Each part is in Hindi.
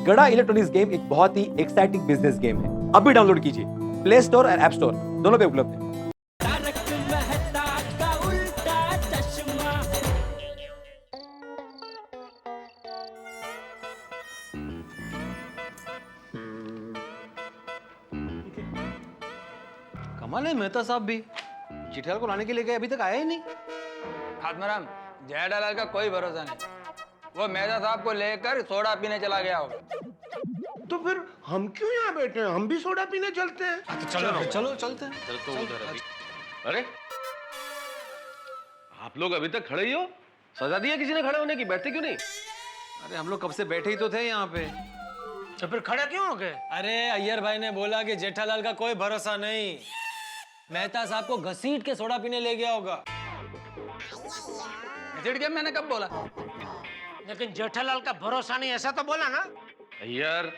गड़ा इलेक्ट्रॉनिक्स गेम एक बहुत ही एक्साइटिंग बिजनेस गेम है। अभी डाउनलोड कीजिए, प्ले स्टोर और ऐप स्टोर दोनों पे उपलब्ध है। कमाल है, मेहता साहब भी चिट्ठियाल को लाने के लिए गए, अभी तक आया ही नहीं। आत्माराम, जयडालाल का कोई भरोसा नहीं। वो मेहता साहब को लेकर सोडा पीने चला गया होगा। तो फिर हम क्यों यहाँ बैठे हैं? हम भी सोडा पीने चलते हैं। तो चलो चलते हैं। चल तो उधर अभी। अरे आप लोग अभी तक खड़े ही हो? सजा दिया किसी ने खड़े होने की? बैठते क्यों नहीं? अरे हम लोग कब से बैठे ही तो थे यहाँ पे। तो फिर खड़े क्यों हो गए? अरे अय्यर भाई ने बोला कि जेठालाल का कोई भरोसा नहीं, मेहता साहब को घसीट के सोडा पीने ले गया होगा। घसीट के मैंने कब बोला? लेकिन जेठालाल का भरोसा नहीं ऐसा तो बोला ना। यार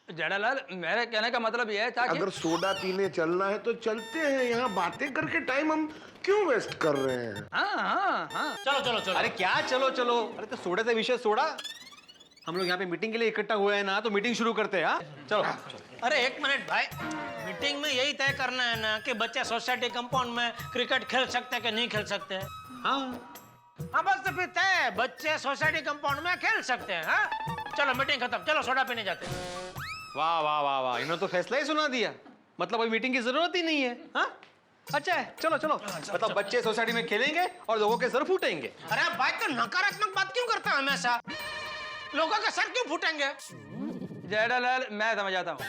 जयडालाल, मेरे कहने का मतलब यह था कि अगर सोडा पीने चलना है तो चलते हैं। यहाँ बातें करके टाइम हम क्यों वेस्ट कर रहे हैं? हाँ। चलो चलो चलो। अरे क्या चलो चलो, अरे तो सोडे से विषय सोडा। हम लोग यहाँ पे मीटिंग के लिए इकट्ठा हुए हैं ना, तो मीटिंग शुरू करते हैं। हाँ चलो। अरे एक मिनट भाई, मीटिंग में यही तय करना है ना कि बच्चे सोसाइटी कंपाउंड में क्रिकेट खेल सकते हैं कि नहीं खेल सकते हैं। हाँ बस तो फिर तय, बच्चे सोसाइटी कंपाउंड में खेल सकते हैं। हाँ चलो मीटिंग खत्म, चलो सोडा पीने जाते हैं। वाह वाह वाह वाह, इन्होंने तो फैसला ही सुना दिया। मतलब अभी मीटिंग की जरूरत ही नहीं है। हाँ अच्छा है, चलो चलो। मतलब बच्चे सोसाइटी में खेलेंगे और लोगों के सर फूटेंगे। अरे भाई तो नकारात्मक बात क्यों करता है हमेशा? लोगों के सर क्यों फूटेंगे? जयडालाल, मैं समझ आता हूँ।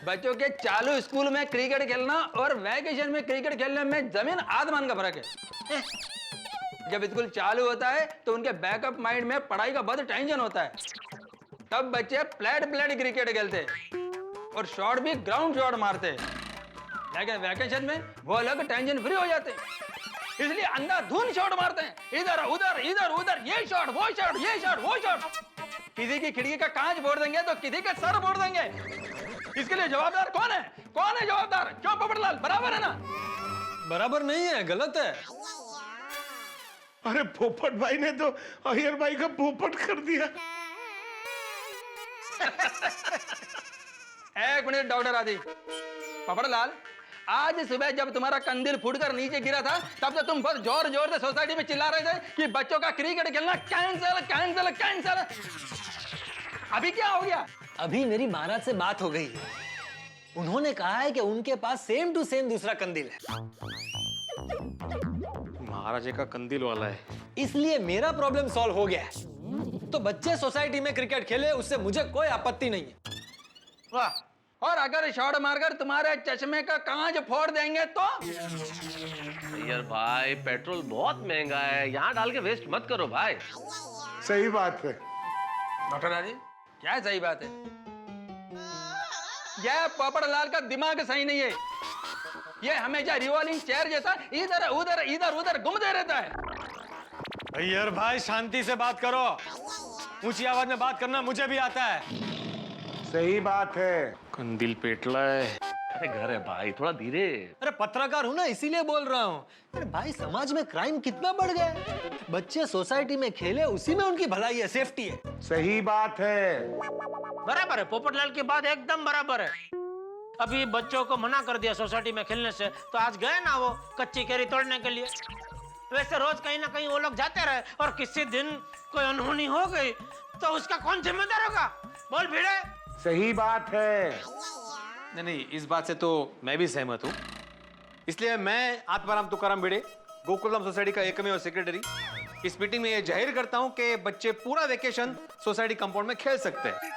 बच्चों के चालू स्कूल में क्रिकेट खेलना और वैकेशन में क्रिकेट खेलने में जमीन आसमान का फर्क है। जब स्कूल चालू होता है तो उनके बैकअप माइंड में पढ़ाई का बहुत टेंशन होता है। तब बच्चे फ्लैट क्रिकेट खेलते और शॉट भी ग्राउंड शॉट मारते। लेकिन वैकेशन में वो अलग टेंशन फ्री हो जाते, इसलिए अंधाधुंध शॉट मारते हैं। इधर उधर इधर उधर, ये शॉट वो शॉट, ये शॉट वो शॉट। किसी की खिड़की का कांच फोड़ देंगे तो किसी का सर फोड़ देंगे। इसके लिए जवाबदार कौन है? कौन है जवाबदार? क्यों पोपटलाल? बराबर है ना? बराबर नहीं है, गलत है। अरे पोपट भाई ने तो अय्यर भाई का पोपट कर दिया। एक मिनट डॉक्टर आदि। पोपटलाल, आज सुबह जब तुम्हारा कंदील फूटकर नीचे गिरा था तब तो तुम बहुत जोर जोर से सोसाइटी में चिल्ला रहे थे कि बच्चों का क्रिकेट खेलना कैंसिल कैंसिल कैंसिल। अभी क्या हो गया? अभी मेरी महाराज से बात हो गई है, उन्होंने कहा है कि उनके पास सेम टू सेम दूसरा कंदील है। महाराजे का कंदील वाला है, इसलिए मेरा प्रॉब्लम सॉल्व हो गया है। तो बच्चे सोसाइटी में क्रिकेट खेले, उससे मुझे कोई आपत्ति नहीं है। वाह। और अगर शॉट मारकर तुम्हारे चश्मे का कांच फोड़ देंगे तो? यार भाई, पेट्रोल बहुत महंगा है, यहाँ डाल के वेस्ट मत करो भाई। सही बात है डॉक्टर आदि, क्या सही बात है? यह पोपटलाल का दिमाग सही नहीं है। ये हमेशा रिवॉल्विंग चेयर जैसा इधर उधर घूमते रहता है। अय्यर भाई शांति से बात करो, ऊंची आवाज में बात करना मुझे भी आता है। सही बात है। कंदील पेटला है। अरे घर है भाई, थोड़ा धीरे। अरे पत्रकार हूं ना, इसीलिए बोल रहा हूँ। अरे भाई, समाज में क्राइम कितना बढ़ गया है। बच्चे सोसाइटी में खेले, उसी में उनकी भलाई है, सेफ्टी है। सही बात है। बराबर है, पोपटलाल की बात एकदम बराबर है। अभी बच्चों को मना कर दिया सोसाइटी में खेलने से, तो आज गए ना वो कच्ची केरी तोड़ने के लिए। वैसे रोज कहीं ना कहीं वो लोग जाते रहे और किसी दिन कोई अनहोनी हो गई तो उसका कौन जिम्मेदार होगा? बोल भिड़े। सही बात है। नहीं, इस बात से तो मैं भी सहमत हूँ। इसलिए मैं आत्माराम तुकाराम भिड़े, गोकुलधाम सोसाइटी का एकमेव सेक्रेटरी, इस मीटिंग में ये जाहिर करता हूँ कि बच्चे पूरा वेकेशन सोसाइटी कंपाउंड में खेल सकते हैं।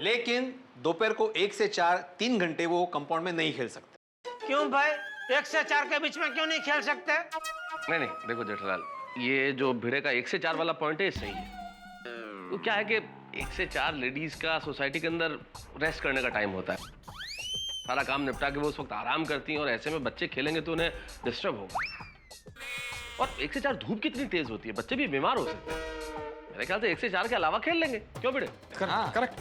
लेकिन दोपहर को 1 से 4 3 घंटे वो कंपाउंड में नहीं खेल सकते। क्यों भाई? 1 से 4 के बीच में क्यों नहीं खेल सकते? नहीं, देखो जेठालाल, ये जो भिड़े का 1 से 4 वाला पॉइंट है, सही है। तो क्या है कि 1 से 4 लेडीज का सोसाइटी के अंदर रेस्ट करने का टाइम होता है। सारा काम निपटा के वो उस वक्त आराम करती हैं और ऐसे में बच्चे खेलेंगे तो उन्हें डिस्टर्ब होगा। और 1 से 4 धूप कितनी तेज होती है, बच्चे भी बीमार हो सकते हैं। मेरे ख्याल से 1 से 4 के अलावा खेल लेंगे। क्यों भिड़े? करेक्ट।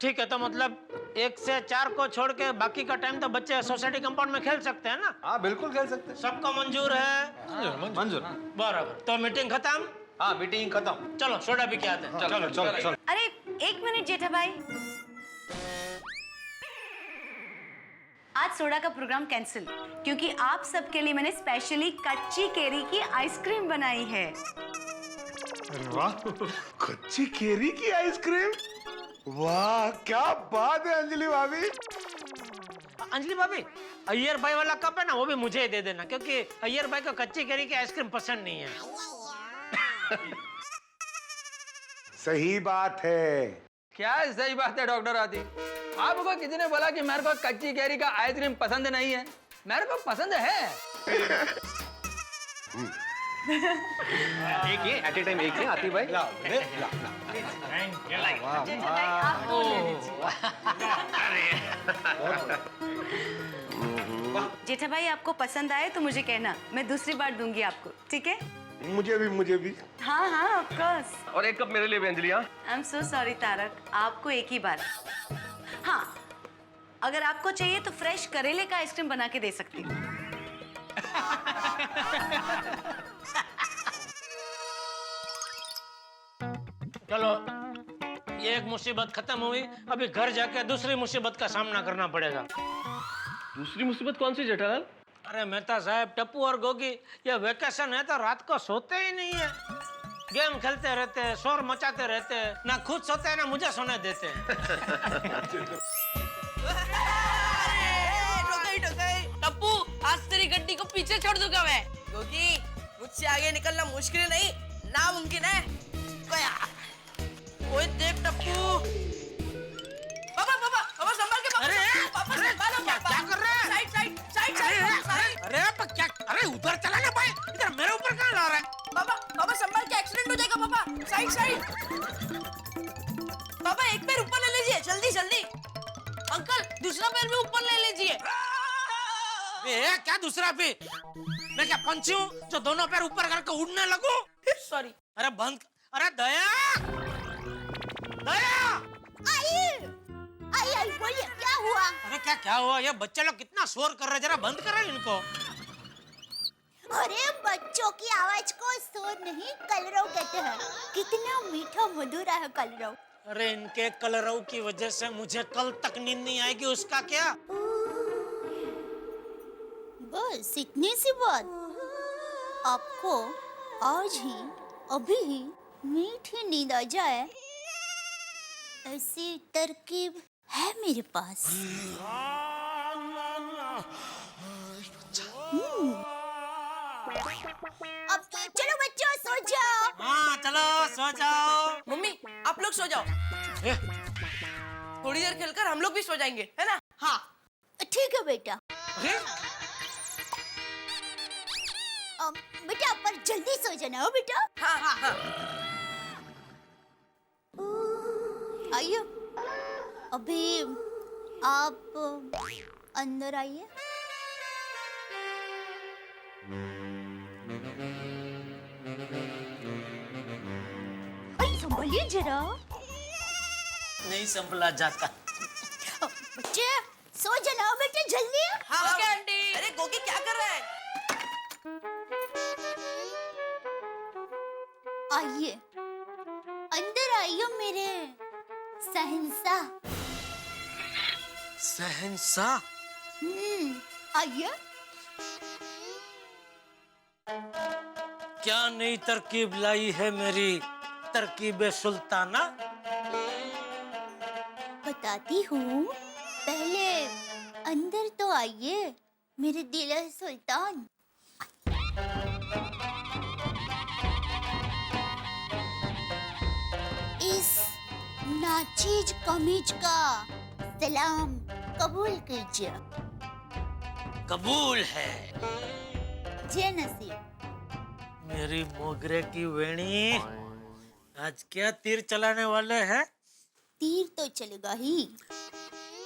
ठीक है, तो मतलब 1 से 4 को छोड़ के बाकी का टाइम तो बच्चे सोसाइटी कंपाउंड में खेल सकते हैं ना? हाँ बिल्कुल खेल सकते हैं। सबको मंजूर है? मंजूर। बराबर। तो मीटिंग खत्म, हाँ मीटिंग खत्म। चलो सोडा पी के आते हैं। चलो चलो चलो। अरे एक मिनट जेठा भाई, आज सोडा का प्रोग्राम कैंसिल, क्योंकि आप सबके लिए मैंने स्पेशली कच्ची केरी की आइसक्रीम बनाई है। अरे वाह, कच्ची केरी की आइसक्रीम, वाह क्या बात है अंजलि भाभी। अंजलि भाभी, अय्यर भाई वाला कप है ना, वो भी मुझे ही दे देना, क्योंकि अय्यर भाई को कच्ची केरी की आइसक्रीम पसंद नहीं है। सही बात है। क्या सही बात है डॉक्टर आदि? आपको किसी ने बोला कि मेरे को कच्ची कैरी का आइसक्रीम पसंद नहीं है? मेरे को पसंद है। एक ये एट ए टाइम, एक है आतिफ भाई। जेठा भाई आपको पसंद आए तो मुझे कहना, मैं दूसरी बार दूंगी आपको, ठीक है? मुझे भी। हाँ हाँ ऑफ कोर्स। और एक कप मेरे लिए भी अंजलि। हाँ I am so sorry Tarak, आपको एक ही बार। हाँ, अगर आपको चाहिए तो फ्रेश करेले का आइसक्रीम बना के दे सकती हूँ। चलो, ये एक मुसीबत खत्म हुई, अभी घर जाके दूसरी मुसीबत का सामना करना पड़ेगा। दूसरी मुसीबत कौन सी जेठालाल? अरे मेहता साहब, टप्पू और गोगी ये वेकेशन है तो रात को सोते ही नहीं है, गेम खेलते रहते हैं, शोर मचाते रहते हैं, ना खुद सोते हैं ना मुझे सोने देते हैं। टप्पू, आज तेरी गड्डी को पीछे छोड़ दूंगा मैं, क्योंकि मुझसे आगे निकलना मुश्किल नहीं नामुमकिन है। गया। ओए देख टप्पू, पापा संभाल के। अरे, पापा अरे, संभालो पापा। क्या कर रहे हैं? साइड। अरे क्या? अरे उधर चला ना भाई, इधर मेरे ऊपर कहाँ ला रहा है? पापा संभाल के, एक्सीडेंट हो जाएगा पापा। साइड। पापा एक पैर ऊपर ले लीजिए, जल्दी। अंकल दूसरा पैर भी ऊपर ले लीजिए। ए, क्या दूसरा भी? मैं क्या पंछी हूँ जो दोनों पैर ऊपर करके उड़ने लगूं? सॉरी। अरे बंद। अरे दया, आई बोलिए क्या हुआ? अरे क्या हुआ? ये बच्चे लोग कितना शोर कर रहे हैं, जरा बंद करें इनको। अरे बच्चों की आवाज को शोर नहीं कलरव कहते हैं। कितना मीठा मधुर है कलरव। अरे इनके कलरव की वजह से मुझे कल तक नींद नहीं आएगी, उसका क्या? बस इतनी सी बात। आपको आज ही अभी ही मीठी नींद आ जाए, ऐसी तरकीब है मेरे पास। अब तो चलो बच्चों सो जाओ। हाँ चलो सो जाओ। मम्मी आप लोग सो जाओ, थोड़ी देर खेलकर हम लोग भी सो जाएंगे, है ना? हाँ ठीक है बेटा। बेटा पर जल्दी सो जाना हो बेटा। हाँ। आइए, अभी आप अंदर आइए। संभलिए जरा। नहीं संभला जाता। बच्चे सो जाना बेटे जल्दी। हाँ ओके आंटी। अरे गोगी क्या कर रहा है? आइए अंदर आइए मेरे शहंशाह। शहंशाह? आइए। क्या नई तरकीब लाई है मेरी तरकीब सुल्ताना? बताती हूँ, पहले अंदर तो आइए मेरे दिल सुल्तान। इस नाचीज कमीज का सलाम कबूल कीजिए। कबूल है। जे नसीब। मेरी मोगरे की वेणी, आज क्या तीर चलाने वाले हैं? तीर तो चलेगा ही,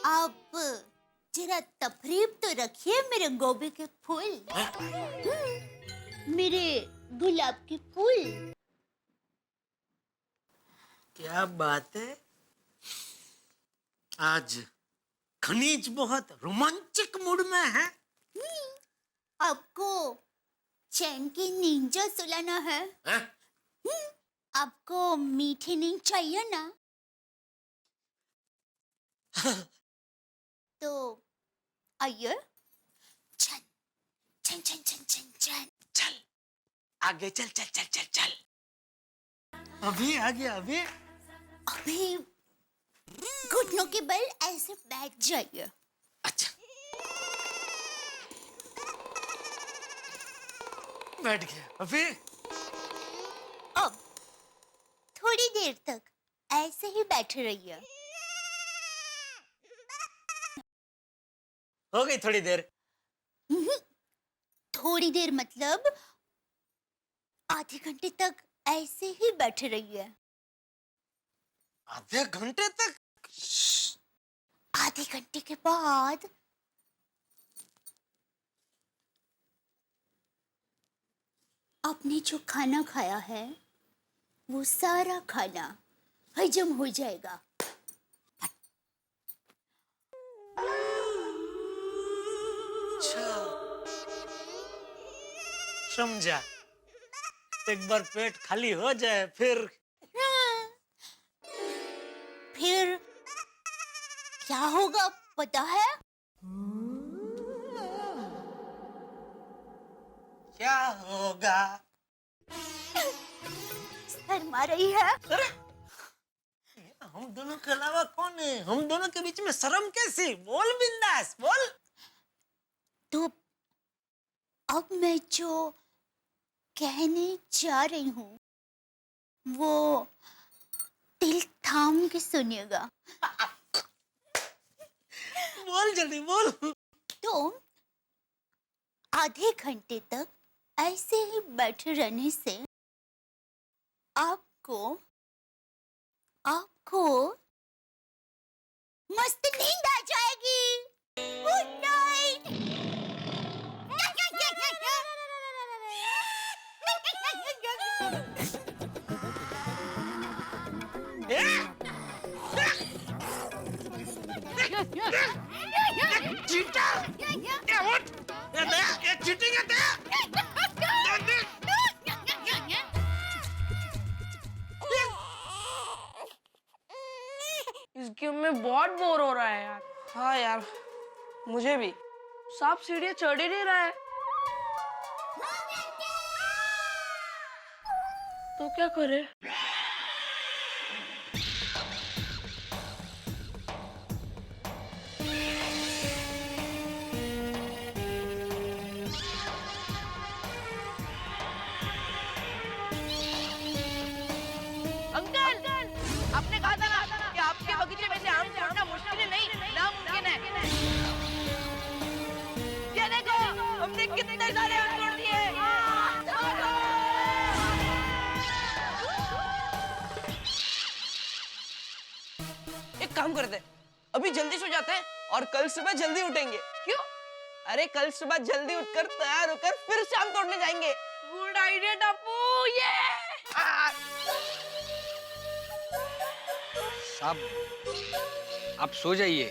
आप जरा तफरीब तो रखिए मेरे गोभी के फूल। मेरे गुलाब के फूल। क्या बात है, आज खनीज बहुत रोमांचक मूड में है। आपको चैन की नींद सुलाना है। आपको मीठी नींद चाहिए ना? तो आइए। चल चल चल चल चल चल चल आगे चल चल चल चल चल। अभी आगे अभी। अभी घुटनों के बल ऐसे बैठ जाइए। अच्छा बैठ गया। अभी अब थोड़ी देर तक ऐसे ही बैठे रहिए। हो गई थोड़ी देर। थोड़ी देर मतलब आधे घंटे तक ऐसे ही बैठे रहिए। आधे घंटे तक? आधे घंटे के बाद आपने जो खाना खाया है वो सारा खाना हजम हो जाएगा। समझा। एक बार पेट खाली हो जाए फिर फिर क्या होगा पता है? क्या होगा? शर्मा रही है? हम दोनों के अलावा कौन है? हम दोनों के बीच में शर्म कैसी? बोल बिंदास बोल। तो अब मैं जो कहने जा रही हूँ वो दिल थाम के सुनिएगा। बोल जल्दी बोल। तो आधे घंटे तक ऐसे ही बैठे रहने से आपको मस्त नींद आ जाएगी। Good night. इस गेम में बहुत बोर हो रहा है यार। हाँ यार मुझे भी। सांप सीढ़ियाँ चढ़ ही नहीं रहा है। तो क्या करे? आपने कहा था ना कि आपके बगीचे में से आम तोड़ना मुश्किल नहीं नामुमकिन है। ये देखो हमने कितने सारे आम तोड़ दिए। एक काम करते हैं, अभी जल्दी सो जाते हैं और कल सुबह जल्दी उठेंगे। क्यों? अरे कल सुबह जल्दी उठकर तैयार होकर फिर से आम तोड़ने जाएंगे। Good idea Tappu. ये साहब आप सो जाइए,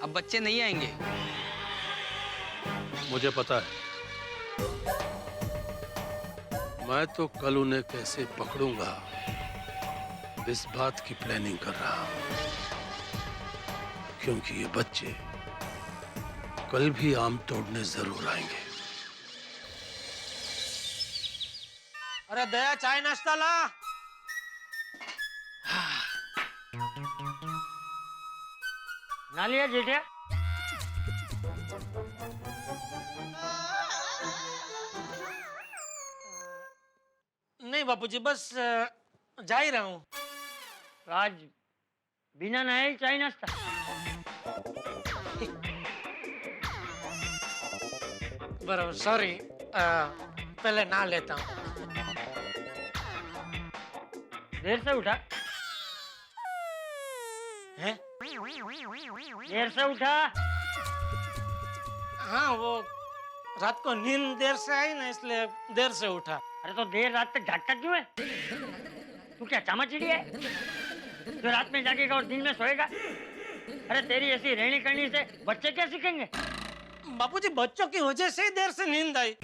अब बच्चे नहीं आएंगे। मुझे पता है, मैं तो कल उन्हें कैसे पकड़ूंगा इस बात की प्लानिंग कर रहा हूं, क्योंकि ये बच्चे कल भी आम तोड़ने जरूर आएंगे। अरे दया चाय नाश्ता ला। ना लिया जेठिया? नहीं बापूजी बस जा ही रहा हूँ। आज बिना नहाए चाय नाश्ता? बराबर सॉरी, पहले नहा लेता हूँ। देर से उठा है? देर से उठा? हाँ वो रात को नींद देर से आई ना इसलिए देर से उठा। अरे तो देर रात तक जागता क्यों है? तू क्या चामाचिड़ी है जो रात में जागेगा और दिन में सोएगा? अरे तेरी ऐसी रहनी करनी से बच्चे क्या सीखेंगे? बापूजी बच्चों की वजह से ही देर से नींद आई।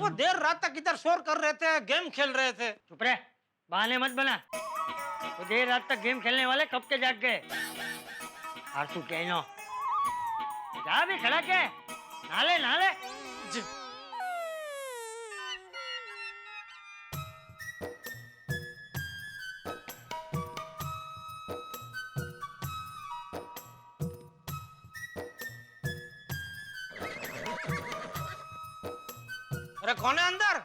वो देर रात तक इधर शोर कर रहे थे, गेम खेल रहे थे। चुप रहे, बहाने मत बना। तो देर रात तक गेम खेलने वाले कब के जाग गए? आरसू कहनो जा भी खड़ा के नाले नाले। अरे कौन है अंदर?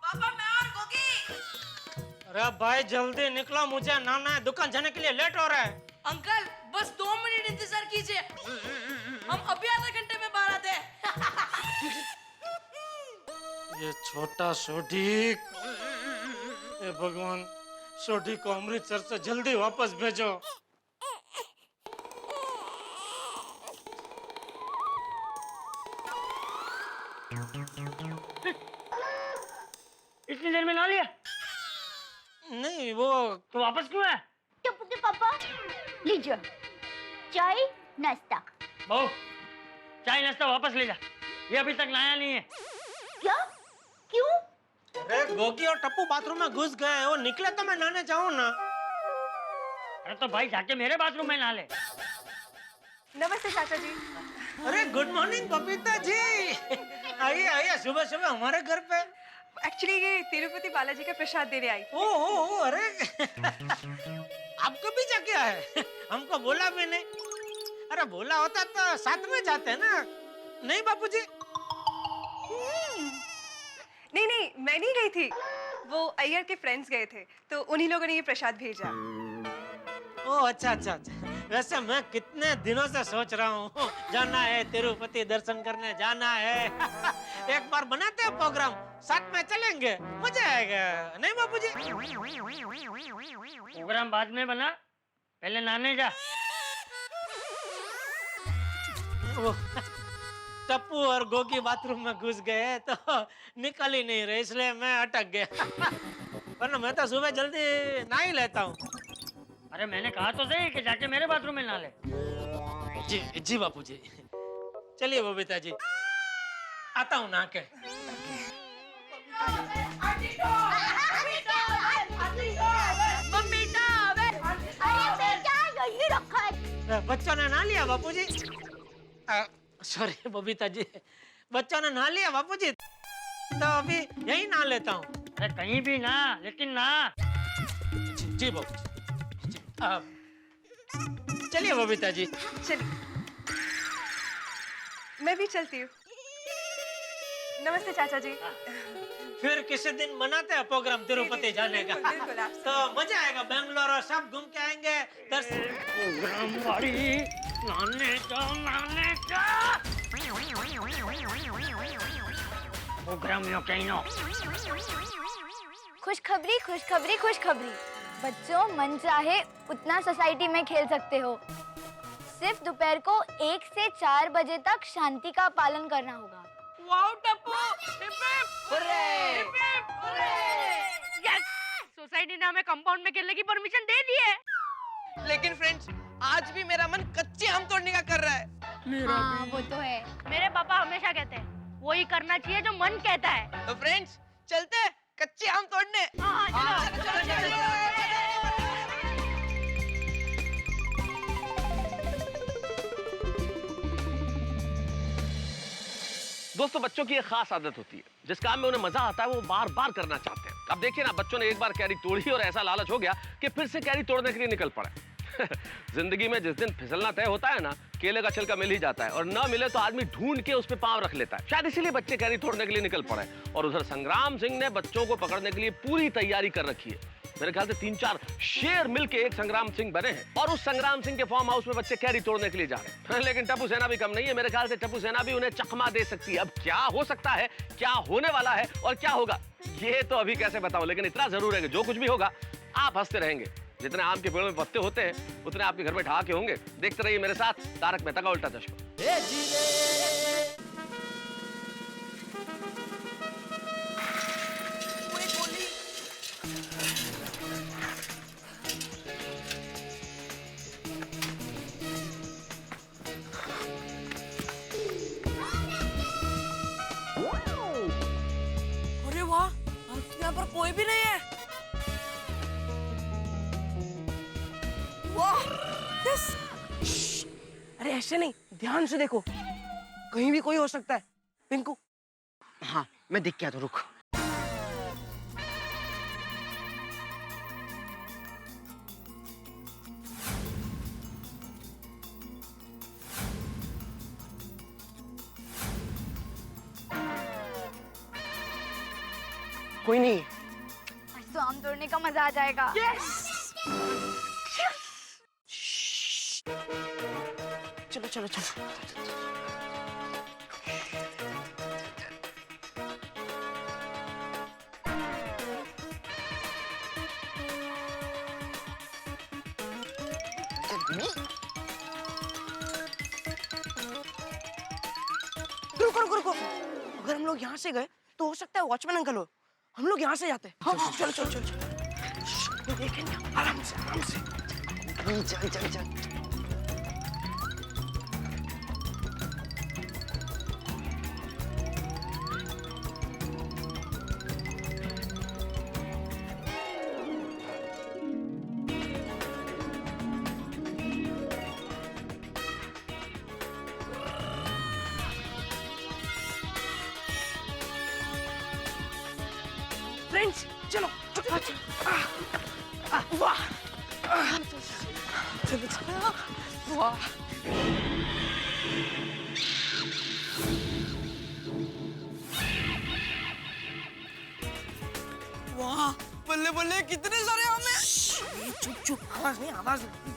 पापा मैं और गोगी। अरे भाई जल्दी निकलो, मुझे नाना है, दुकान जाने के लिए लेट हो रहा है। अंकल बस 2 मिनट इंतजार कीजिए, हम अभी आधे घंटे में बाहर आते हैं। ये छोटा सोढीक, ये भगवान सोढीक को अमृतसर से जल्दी वापस भेजो। इतनी देर में ना लिया? नहीं वो तो वापस क्यों है? टप्पू के पापा लीजिए चाय नाश्ता। बहू चाय नाश्ता वापस ले जा, ये अभी तक लाया नहीं है। क्या? क्यों? अरे गोगी और टप्पू बाथरूम में घुस गए, वो निकले तो मैं नहाने जाऊं ना। अरे तो भाई जाके मेरे बाथरूम में नहा ले। नमस्ते चाचा जी। अरे गुड मॉर्निंग बबीता जी, आइए आइए सुबह सुबह हमारे घर पे। एक्चुअली ये तिरुपति बालाजी का प्रसाद देने आई। ओ अरे आपको भी जाके आए? हमको बोला भी नहीं। अरे बोला होता तो साथ में जाते ना, नहीं बापूजी? नहीं मैं नहीं गई थी, वो अय्यर के फ्रेंड्स गए थे तो उन्हीं लोगों ने ये प्रसाद भेजा। ओ अच्छा। वैसे मैं कितने दिनों से सोच रहा हूँ, जाना है तिरुपति दर्शन करने जाना है। एक बार बनाते हैं प्रोग्राम, साथ में चलेंगे, मजा आएगा, नहीं बापूजी? प्रोग्राम बाद में बना, पहले नहाने जा। टप्पू और गोगी बाथरूम में घुस गए तो निकल ही नहीं रहे, इसलिए मैं अटक गया। वरना मैं तो सुबह जल्दी नहा ही लेता हूँ। अरे मैंने कहा तो सही कि जाके मेरे बाथरूम में नहा ले। जी बापूजी। चलिए बबीता जी, आता हूँ नहा के। बच्चों ने नहा लिया बापूजी? सॉरी बबीता जी, बच्चों ने नहा लिया बापूजी, तो अभी यही नहा लेता हूँ। अरे कहीं भी ना, लेकिन ना। जी बापूजी। चलिए बबीता जी। चलिए मैं भी चलती हूँ। नमस्ते चाचा जी। फिर किसी दिन बनाते हैं प्रोग्राम तिरुपति जाने का, बिल्कुल आप तो मजा आएगा। बेंगलोर और सब घूम के आएंगे। प्रोग्राम वाली नहाने का प्रोग्राम यो कहनो। खुशखबरी बच्चों, मन चाहे उतना सोसाइटी में खेल सकते हो, सिर्फ दोपहर को 1 से 4 बजे तक शांति का पालन करना होगा। वाओ टप्पू, यस, सोसाइटी ने हमें कंपाउंड में खेलने की परमिशन दे दी है। लेकिन फ्रेंड्स आज भी मेरा मन कच्चे आम तोड़ने का कर रहा है। हाँ, वो तो है। मेरे पापा हमेशा कहते हैं वही करना चाहिए जो मन कहता है। तो फ्रेंड्स चलते हैं कच्चे आम तोड़ने। चलो। दोस्तों, बच्चों की एक खास आदत होती है, जिस काम में उन्हें मजा आता है वो बार बार करना चाहते हैं। अब देखिए ना, बच्चों ने एक बार कैरी तोड़ी और ऐसा लालच हो गया कि फिर से कैरी तोड़ने के लिए निकल पड़े। जिंदगी में जिस दिन फिसलना तय होता है ना, केले का छिलका मिल ही जाता है, और न मिले तो आदमी ढूंढ के उस पे पांव रख लेता है। शायद इसीलिए बच्चे कैरी तोड़ने के लिए निकल पड़े। और उधर संग्राम सिंह ने बच्चों को पकड़ने के लिए पूरी तैयारी कर रखी है। मेरे ख्याल से 3-4 शेर मिलके एक संग्राम सिंह बने हैं, और उस संग्राम सिंह के फार्म हाउस में बच्चे कैरी तोड़ने के लिए जा रहे हैं। लेकिन टप्पू सेना भी कम नहीं है। मेरे ख्याल से टप्पू सेना भी उन्हें चकमा दे सकती है। अब क्या हो सकता है, क्या होने वाला है और क्या होगा, ये तो अभी कैसे बताऊं। लेकिन इतना जरूर है कि जो कुछ भी होगा आप हंसते रहेंगे। जितने आम के पेड़ों में पत्ते होते हैं उतने आपके घर में ठहाके होंगे। देखते रहिए मेरे साथ तारक मेहता का उल्टा चश्मा। यस। अरे ऐसे नहीं, ध्यान से देखो, कहीं भी कोई हो सकता है। पिंकू। हाँ मैं देख के आता हूँ, रुक। कोई नहीं। आज तो आम तोड़ने का मजा आ जाएगा। चलो चलो चलो। रुको रुको रुको, अगर हम लोग यहाँ से गए तो हो सकता है वॉचमैन अंकल हो। हम लोग यहाँ से जाते हैं। हाँ, चलो चलो चलो चलो। देखेंगे आराम से आराम से। चल चल चल। फ्रेंड्स चलो। वाह। चलो चलो। वाह। वाह बल्ले बल्ले कितने सारे आम हैं। चुप चुप, आवाज नहीं आवाज नहीं।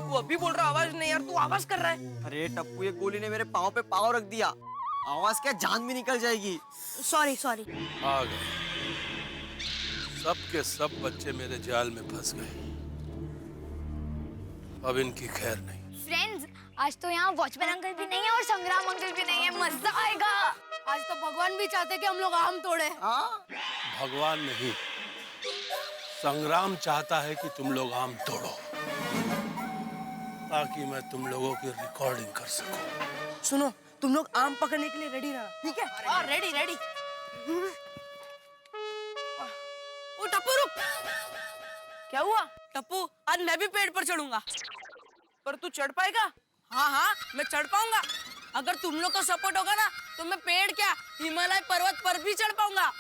तू अभी बोल रहा आवाज नहीं यार, तू आवाज कर रहा है। अरे टप्पू, ये गोली ने मेरे पाँव पे पाँव रख दिया, आवाज क्या जान भी निकल जाएगी। Sorry sorry. आ गए, सब के सब बच्चे मेरे जाल में फंस गए। अब इनकी खैर नहीं। फ्रेंड्स, आज तो यहाँ वॉचमैन अंकल भी नहीं है और संग्राम अंकल भी नहीं है, मजा आएगा। आज तो भगवान भी चाहते कि हम लोग आम तोड़े। भगवान नहीं, संग्राम चाहता है कि तुम लोग आम तोड़ो, ताकि मैं तुम लोगों की रिकॉर्डिंग कर सकूं। सुनो, तुम लोग आम पकड़ने के लिए रेडी रहना, ठीक है? हाँ रेडी रेडी। ओ टप्पू रुक। क्या हुआ? टप्पू, आज मैं भी पेड़ पर चढ़ूंगा। पर तू चढ़ पाएगा? हाँ हाँ मैं चढ़ पाऊंगा। अगर तुम लोग का सपोर्ट होगा ना तो मैं पेड़ क्या हिमालय पर्वत पर भी चढ़ पाऊंगा।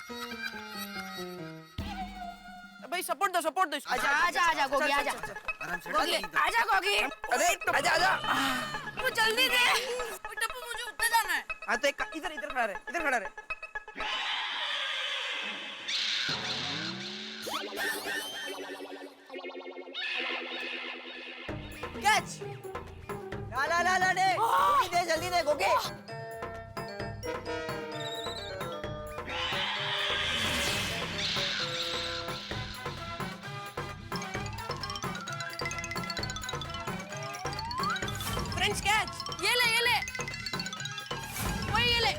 भाई सपोर्ट दो सपोर्ट दो। आजा आजा आजा गोगी आजा। गोगी आजा गोगी। अरे आजा आजा। वो जल्दी दे। टप्पू मुझे ऊपर जाना है। हाँ तो इधर इधर खड़ा रहे, इधर खड़ा रहे। कैच। ला ला ला ला दे, गोगी दे, जल्दी दे गोगी। Friends catch. ये ले वही ये ले।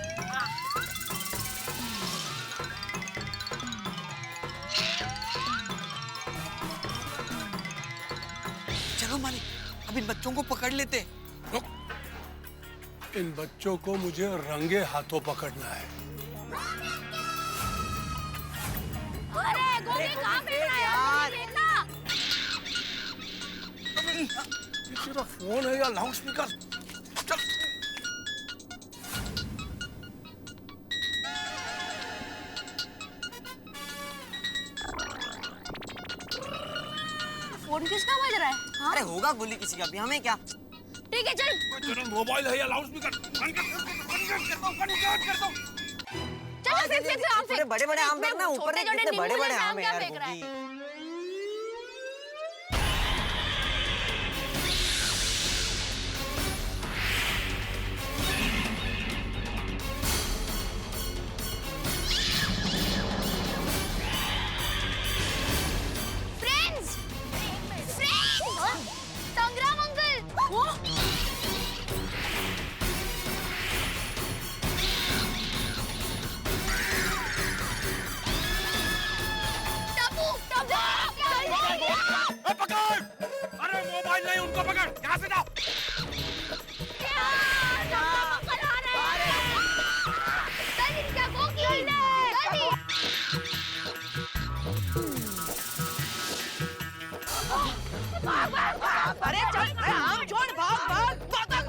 चलो मालिक, अब इन बच्चों को पकड़ लेते। इन बच्चों को मुझे रंगे हाथों पकड़ना है। अरे गोगी कहाँ पे है यार? तेरा फोन है या लाउड स्पीकर? चल। फोन किसका बज रहा है? हाँ? अरे होगा गोली किसी का भी, हमें क्या। ठीक है चल। तेरा मोबाइल है या लाउड स्पीकर? चलो फेंक आम फेंक। बड़े बड़े आम फेंकना, ऊपर छोटे छोटे कितने बड़े बड़े नींबू आम है क्या यार फेंक रहा है? गोगी। फ्रेंड्स संग्राम अंकल। टप्पू टप्पू पकड़! अरे मोबाइल नहीं, उनको पकड़, यहाँ से जाओ। अरे चल आम छोड़ भाग भाग भाग भाग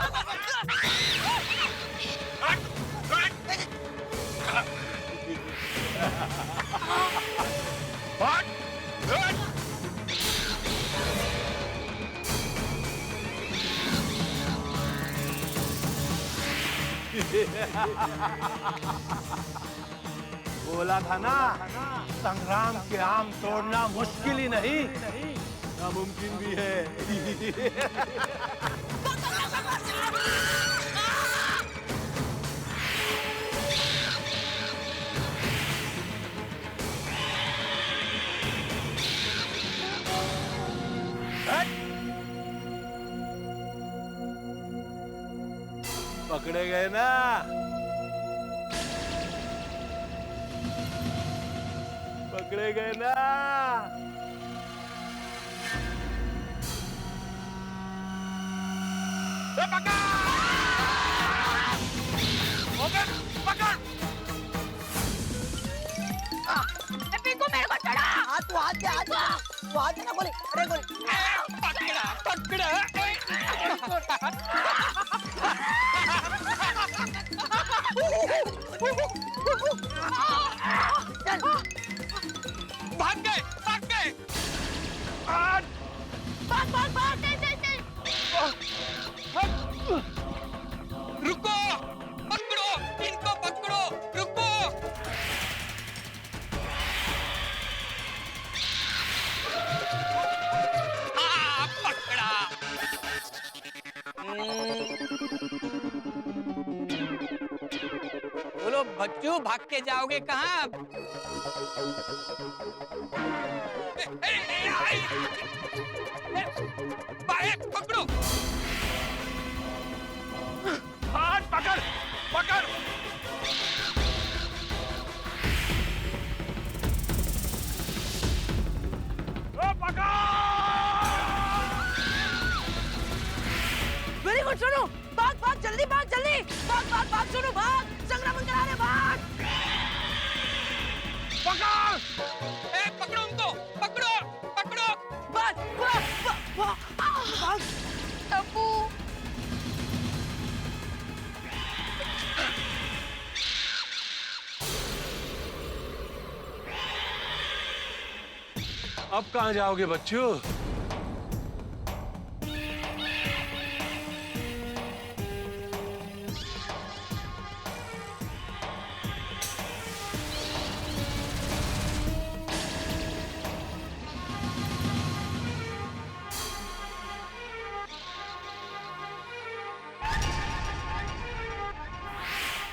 भाग बोला था ना, संग्राम के आम तोड़ना मुश्किल ही नहीं, नामुमकिन भी है। पकड़े गए ना? पकड़े गए ना? पिंकू मेरे को चढ़ा हाथ तू हाथ दे तू हाथ दे ना गोली अरे गोली पकड़ा चल भाग गए भाग चल रुको पकड़ो इनको पकड़ो रुको पकड़ा बोलो बच्चों भाग के जाओगे कहाँ पकड़ो हाथ पकड़ पकड़ वेरी गुड सुनो भाग भाग जल्दी भाग सुनो भाग संग्राम करा रहे भाग पकड़ो उनको पकड़ो भाग टप्पू अब कहाँ जाओगे बच्चों?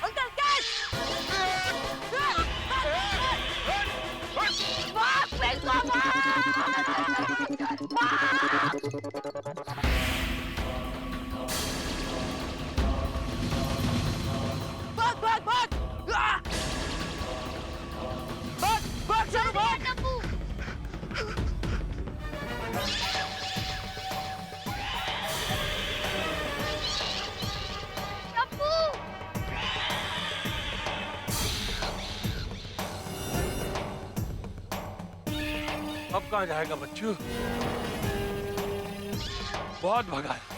अंकल कैच अब कहाँ जाएगा बच्चों? बहुत भगा है।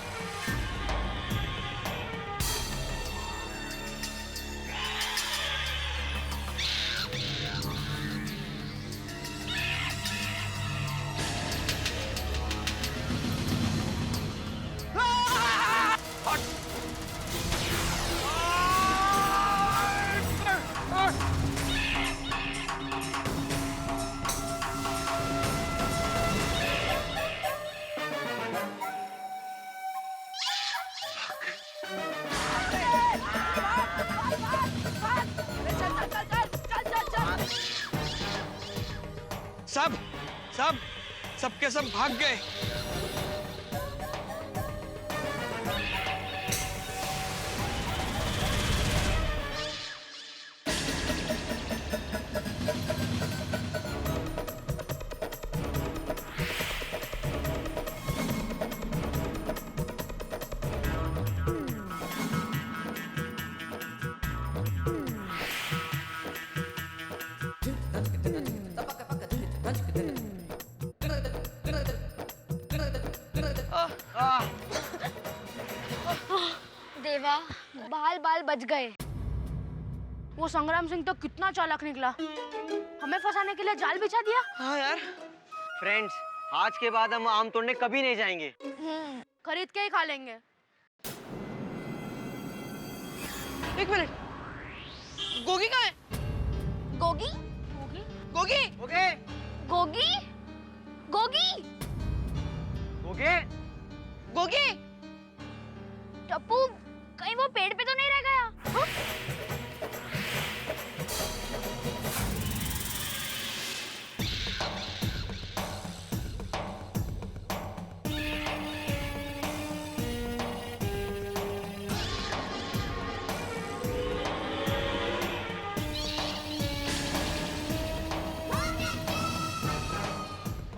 सबके सब भाग गए। बाल बाल बच गए। वो संग्राम सिंह तो कितना चालाक निकला, हमें फंसाने के लिए जाल बिछा दिया। हाँ यार। फ्रेंड्स, आज के बाद हम आम तोड़ने कभी नहीं जाएंगे। खरीद के ही खा लेंगे। एक मिनट, गोगी कहाँ है? Gogi Gogi okay Gogi Gogi okay Gogi. टप्पू, कहीं वो पेड़ पे तो नहीं रह गया? हाँ?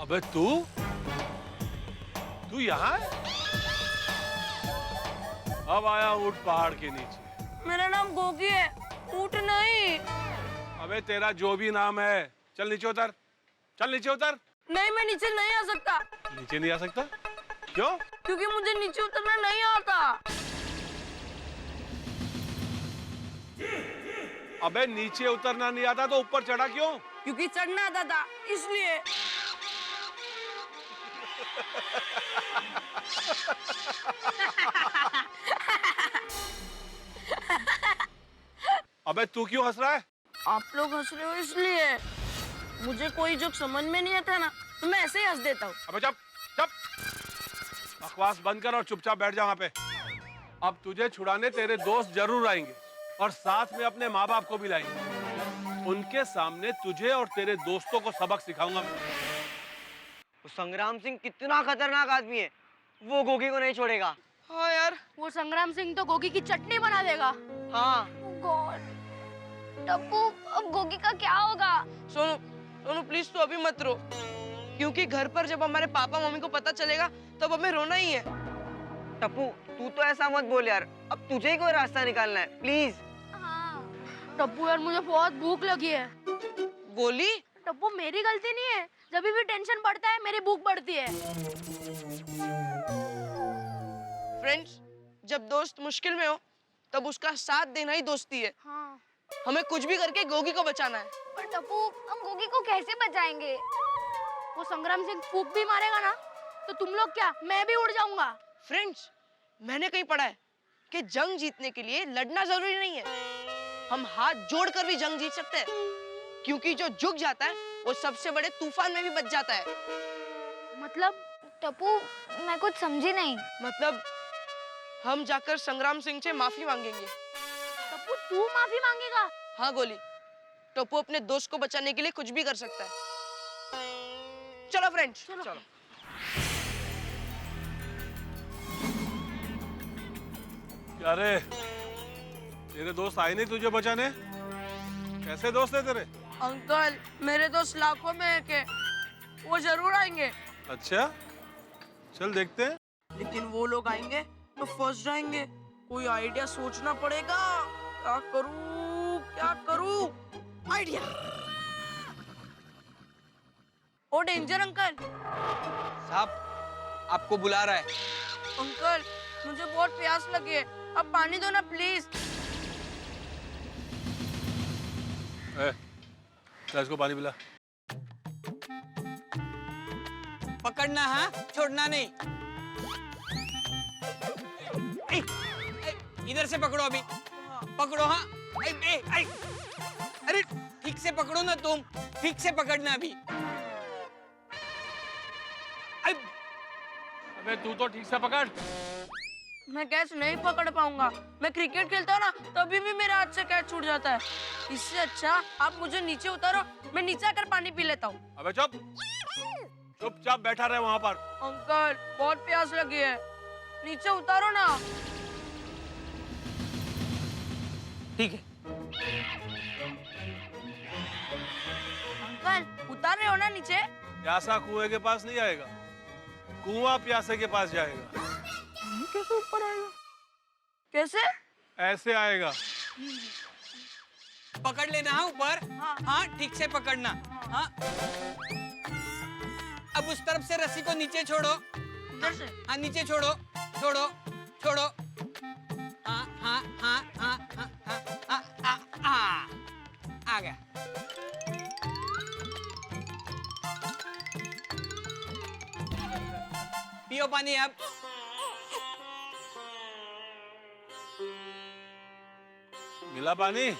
अबे तू यहाँ है? अब आया ऊँट पहाड़ के नीचे। मेरा नाम गोगी है, ऊँट नहीं। अबे तेरा जो भी नाम है, चल नीचे उतर, चल नीचे उतर। नहीं, मैं नीचे नहीं आ सकता। नीचे नहीं आ सकता? क्यों? क्योंकि मुझे नीचे उतरना नहीं आता। अबे नीचे उतरना नहीं आता तो ऊपर चढ़ा क्यों? क्योंकि चढ़ना आता था, इसलिए। अबे तू क्यों हंस रहा है? आप लोग हंस रहे हो इसलिए। मुझे कोई जोक समझ में नहीं आता ना, तो मैं ऐसे ही हंस देता हूँ। अबे चुप चुप, बकवास बंद कर और चुपचाप बैठ जा वहाँ पे। अब तुझे छुड़ाने तेरे दोस्त जरूर आएंगे और साथ में अपने माँ बाप को भी लाएंगे। उनके सामने तुझे और तेरे दोस्तों को सबक सिखाऊंगा मैं। वो संग्राम सिंह कितना खतरनाक आदमी है, वो गोगी को नहीं छोड़ेगा। हाँ यार, वो संग्राम सिंह तो गोगी की चटनी बना देगा। हाँ। गॉड, टप्पू, अब गोगी का क्या होगा? सोनू, सोनू प्लीज तू अभी मत रो, क्योंकि घर पर जब हमारे पापा मम्मी को पता चलेगा तब हमें रोना ही है। टप्पू, तू तो ऐसा मत बोल यार, अब तुझे ही कोई रास्ता निकालना है, प्लीज। हाँ। टप्पू यार, मुझे बहुत भूख लगी है। गोली? टप्पू, मेरी गलती नहीं है, जब भी टेंशन बढ़ता है मेरी भूख बढ़ती है। फ्रेंड्स, जब दोस्त मुश्किल में हो तब उसका साथ देना ही दोस्ती है। हाँ। हमें कुछ भी करके गोगी को बचाना है। पर टप्पू, हम गोगी को कैसे बचाएंगे? वो संग्राम सिंह फूंक भी मारेगा ना, तो तुम लोग क्या, मैं भी उड़ जाऊंगा। फ्रेंड्स, मैंने कहीं पढ़ा है कि जंग जीतने के लिए लड़ना जरूरी नहीं है, हम हाथ जोड़कर भी जंग जीत सकते हैं, क्योंकि जो झुक जाता है वो सबसे बड़े तूफान में भी बच जाता है। मतलब? टप्पू, मैं कुछ समझी नहीं। मतलब हम जाकर संग्राम सिंह से माफी मांगेंगे। टप्पू, तू माफी मांगेगा? हाँ गोली, टप्पू अपने दोस्त को बचाने के लिए कुछ भी कर सकता है। चलो फ्रेंड्स, चलो। क्या रे, तेरे दोस्त आए नहीं तुझे बचाने? कैसे दोस्त है तेरे? अंकल, मेरे दोस्त लाखों में है के वो जरूर आएंगे। अच्छा, चल देखते हैं। लेकिन वो लोग आएंगे तो फंस जाएंगे, कोई आइडिया सोचना पड़ेगा। क्या करूं? आइडिया। ओ डेंजर अंकल। साहब, आपको बुला रहा है। अंकल, मुझे बहुत प्यास लगी है, अब पानी दो ना प्लीज। इसको पानी पिला। पकड़ना है, छोड़ना नहीं। इधर से पकड़ो अभी, पकड़ो। हाँ, अरे ठीक से पकड़ो ना तुम, ठीक से पकड़ना अभी। अबे तू तो ठीक से पकड़। मैं कैच नहीं पकड़ पाऊंगा, मैं क्रिकेट खेलता हूँ ना तभी भी मेरे हाथ से कैच छूट जाता है। इससे अच्छा आप मुझे नीचे उतारो, मैं नीचे आकर पानी पी लेता हूँ। अबे चुप, चुपचाप बैठा रहे वहाँ पर। अंकल, बहुत प्यास लगी है, नीचे उतारो ना। ठीक है। अंकल, उतार रहे हो ना नीचे? प्यासा कुएं के पास नहीं आएगा, कुआं प्यासे के पास जाएगा। कैसे ऊपर आएगा? कैसे? ऐसे आएगा। पकड़ लेना है ऊपर। हाँ, ठीक से पकड़ना। हाँ। अब उस तरफ से रस्सी को नीचे छोड़ो। इधर से? हाँ, नीचे छोड़ो, छोड़ो, छोड़ो। हाँ, हाँ हाँ हाँ हाँ हाँ आ गया। पियो पानी अब। मिला पानी?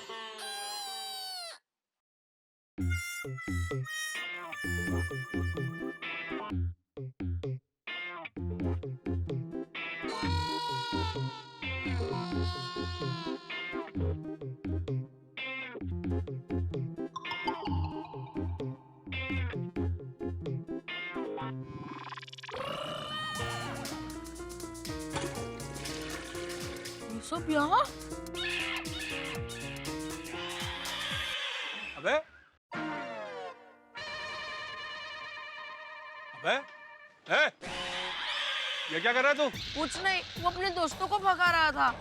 ये सब यहाँ? अबे अबे ए, ये क्या कर रहा है तू? कुछ नहीं, वो अपने दोस्तों को भगा रहा था।